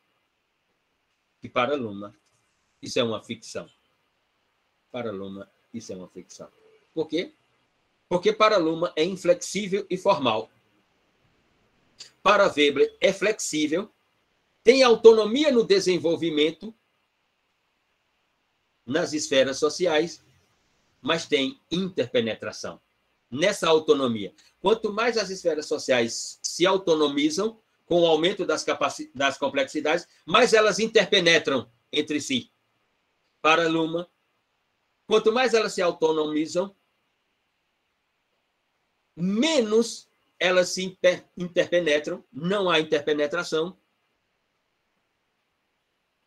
E para Luhmann, isso é uma ficção. Para Luhmann, isso é uma ficção. Por quê? Porque para Luhmann é inflexível e formal. Para Weber é flexível, tem autonomia no desenvolvimento nas esferas sociais, mas tem interpenetração. Nessa autonomia, quanto mais as esferas sociais se autonomizam, com o aumento das complexidades, mais elas interpenetram entre si. Para Luhmann, quanto mais elas se autonomizam, menos elas se interpenetram, não há interpenetração,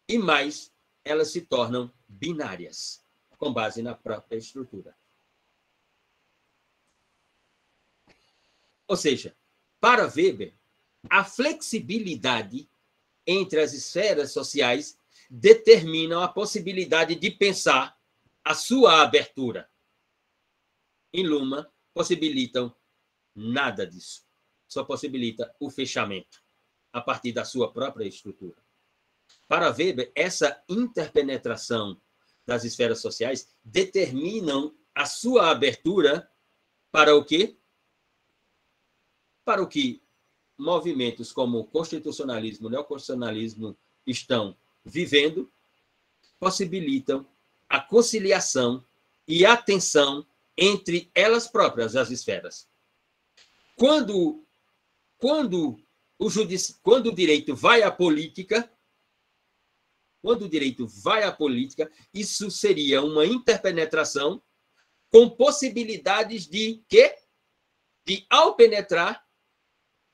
e mais elas se tornam binárias, com base na própria estrutura. Ou seja, para Weber, a flexibilidade entre as esferas sociais determina a possibilidade de pensar a sua abertura. Em Luhmann, possibilitam nada disso. Só possibilita o fechamento a partir da sua própria estrutura. Para Weber, essa interpenetração das esferas sociais determinam a sua abertura para o quê? Para o que movimentos como o constitucionalismo, o neoconstitucionalismo estão vivendo, possibilitam a conciliação e a tensão entre elas próprias, as esferas. Quando o direito vai à política, isso seria uma interpenetração com possibilidades de quê? De, ao penetrar,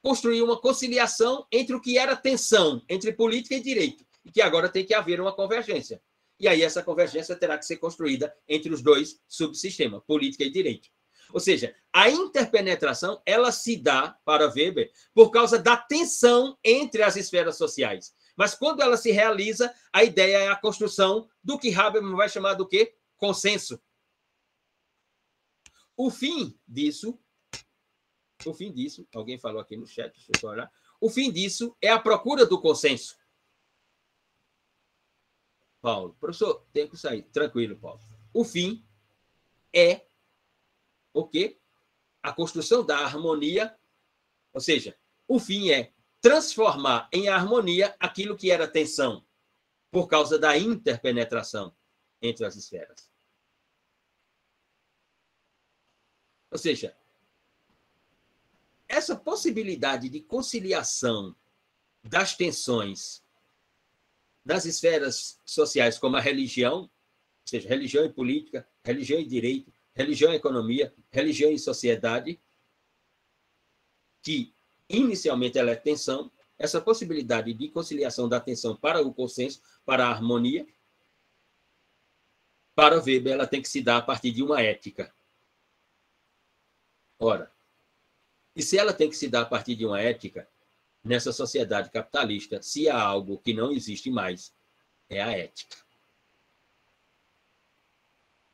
construir uma conciliação entre o que era tensão entre política e direito, e que agora tem que haver uma convergência. E aí essa convergência terá que ser construída entre os dois subsistemas, política e direito. Ou seja, a interpenetração, ela se dá, para Weber, por causa da tensão entre as esferas sociais. Mas quando ela se realiza, a ideia é a construção do que Habermas vai chamar do quê? Consenso. O fim disso, alguém falou aqui no chat, deixa eu só olhar. O fim disso é a procura do consenso. Paulo, professor, tenho que sair. Tranquilo, Paulo. O fim é o quê? A construção da harmonia, ou seja, o fim é transformar em harmonia aquilo que era tensão, por causa da interpenetração entre as esferas. Ou seja, essa possibilidade de conciliação das tensões nas esferas sociais, como a religião, ou seja, religião e política, religião e direito, religião e economia, religião e sociedade, que inicialmente ela é tensão, essa possibilidade de conciliação da tensão para o consenso, para a harmonia, para Weber, ela tem que se dar a partir de uma ética. Ora, e se ela tem que se dar a partir de uma ética, nessa sociedade capitalista, se há algo que não existe mais, é a ética.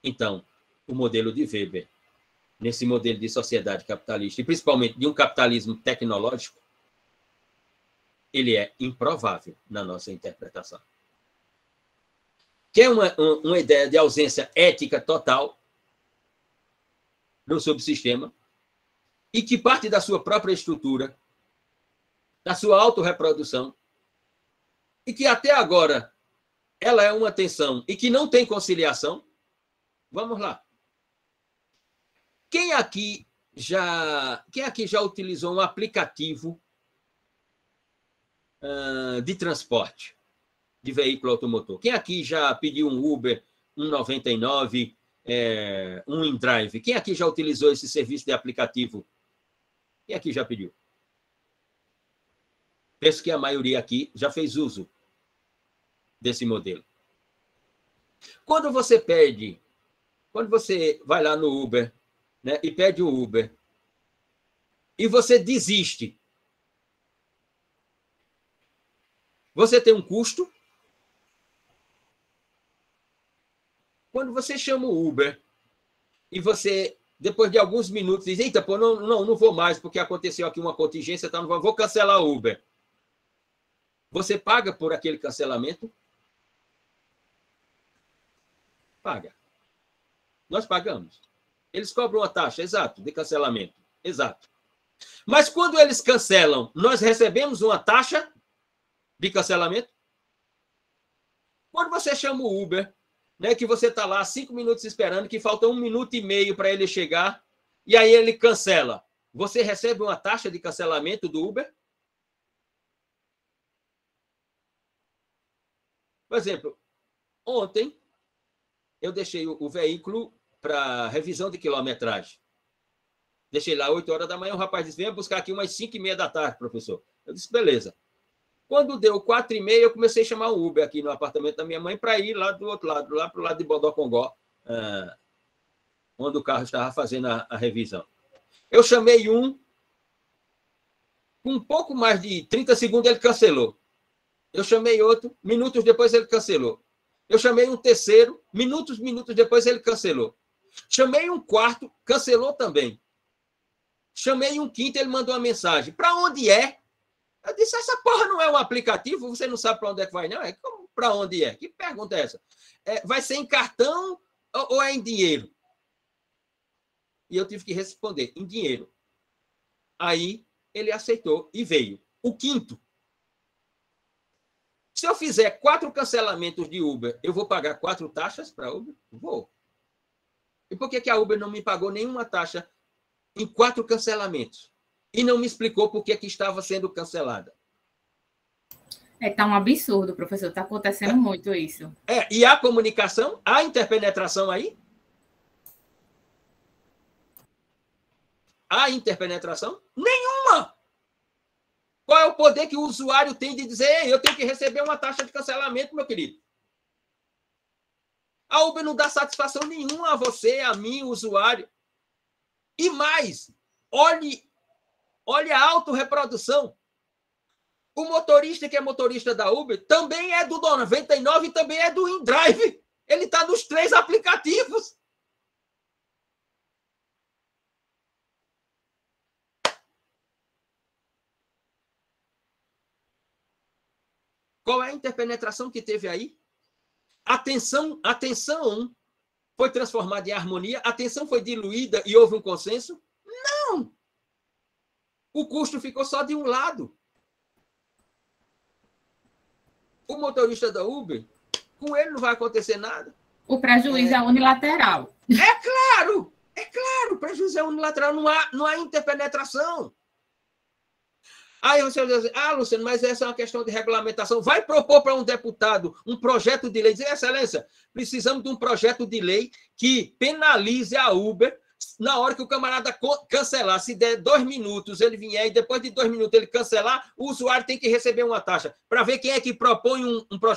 Então, o modelo de Weber, nesse modelo de sociedade capitalista, e principalmente de um capitalismo tecnológico, ele é improvável na nossa interpretação. Que é uma ideia de ausência ética total no subsistema e que parte da sua própria estrutura, da sua autorreprodução, e que até agora ela é uma tensão e que não tem conciliação. Vamos lá. Quem aqui já utilizou um aplicativo de transporte de veículo automotor? Quem aqui já pediu um Uber, um 99, um InDrive? Quem aqui já utilizou esse serviço de aplicativo? Quem aqui já pediu? Penso que a maioria aqui já fez uso desse modelo. Quando você vai lá no Uber, né, e pede o Uber, e você desiste, você tem um custo. Quando você chama o Uber e você, depois de alguns minutos, diz: eita, pô, não vou mais, porque aconteceu aqui uma contingência, tá, não vou cancelar o Uber. Você paga por aquele cancelamento? Paga. Nós pagamos. Eles cobram uma taxa, exato, de cancelamento. Exato. Mas quando eles cancelam, nós recebemos uma taxa de cancelamento? Quando você chama o Uber, né, que você está lá 5 minutos esperando, que falta 1 minuto e meio para ele chegar, e aí ele cancela, você recebe uma taxa de cancelamento do Uber? Por exemplo, ontem eu deixei o veículo para revisão de quilometragem. Deixei lá 8 horas da manhã, o rapaz disse: venha buscar aqui umas 5h30 da tarde, professor. Eu disse: beleza. Quando deu 4h30, eu comecei a chamar o Uber aqui no apartamento da minha mãe para ir lá do outro lado, lá para o lado de Bodocongó, onde o carro estava fazendo a revisão. Eu chamei um, com um pouco mais de 30 segundos ele cancelou. Eu chamei outro, minutos depois ele cancelou. Eu chamei um terceiro, minutos depois ele cancelou. Chamei um quarto, cancelou também. Chamei um quinto, ele mandou uma mensagem: para onde é? Eu disse: essa porra não é um aplicativo? Você não sabe para onde é que vai, não? Para onde é? Que pergunta é essa? Vai ser em cartão ou é em dinheiro? E eu tive que responder: em dinheiro. Aí ele aceitou e veio. O quinto: se eu fizer 4 cancelamentos de Uber, eu vou pagar 4 taxas para Uber? Vou. E por que a Uber não me pagou nenhuma taxa em 4 cancelamentos? E não me explicou por que estava sendo cancelada. Tá um absurdo, professor. Está acontecendo muito isso. E a comunicação? Há interpenetração aí? Há interpenetração? Nenhuma! Qual é o poder que o usuário tem de dizer: ei, eu tenho que receber uma taxa de cancelamento, meu querido? A Uber não dá satisfação nenhuma a você, a mim, o usuário. E mais, olhe a autorreprodução. O motorista que é motorista da Uber também é do 99 e também é do InDrive. Ele está nos 3 aplicativos. Qual é a interpenetração que teve aí? A tensão foi transformada em harmonia? A tensão foi diluída e houve um consenso? Não! O custo ficou só de um lado. O motorista da Uber, com ele não vai acontecer nada. O prejuízo é unilateral. É claro, o prejuízo é unilateral, não há interpenetração. Aí você vai dizer: Luciano, mas essa é uma questão de regulamentação. Vai propor para um deputado um projeto de lei, dizer: Excelência, precisamos de um projeto de lei que penalize a Uber na hora que o camarada cancelar. Se der 2 minutos, ele vier e depois de 2 minutos ele cancelar, o usuário tem que receber uma taxa. Para ver quem é que propõe um projeto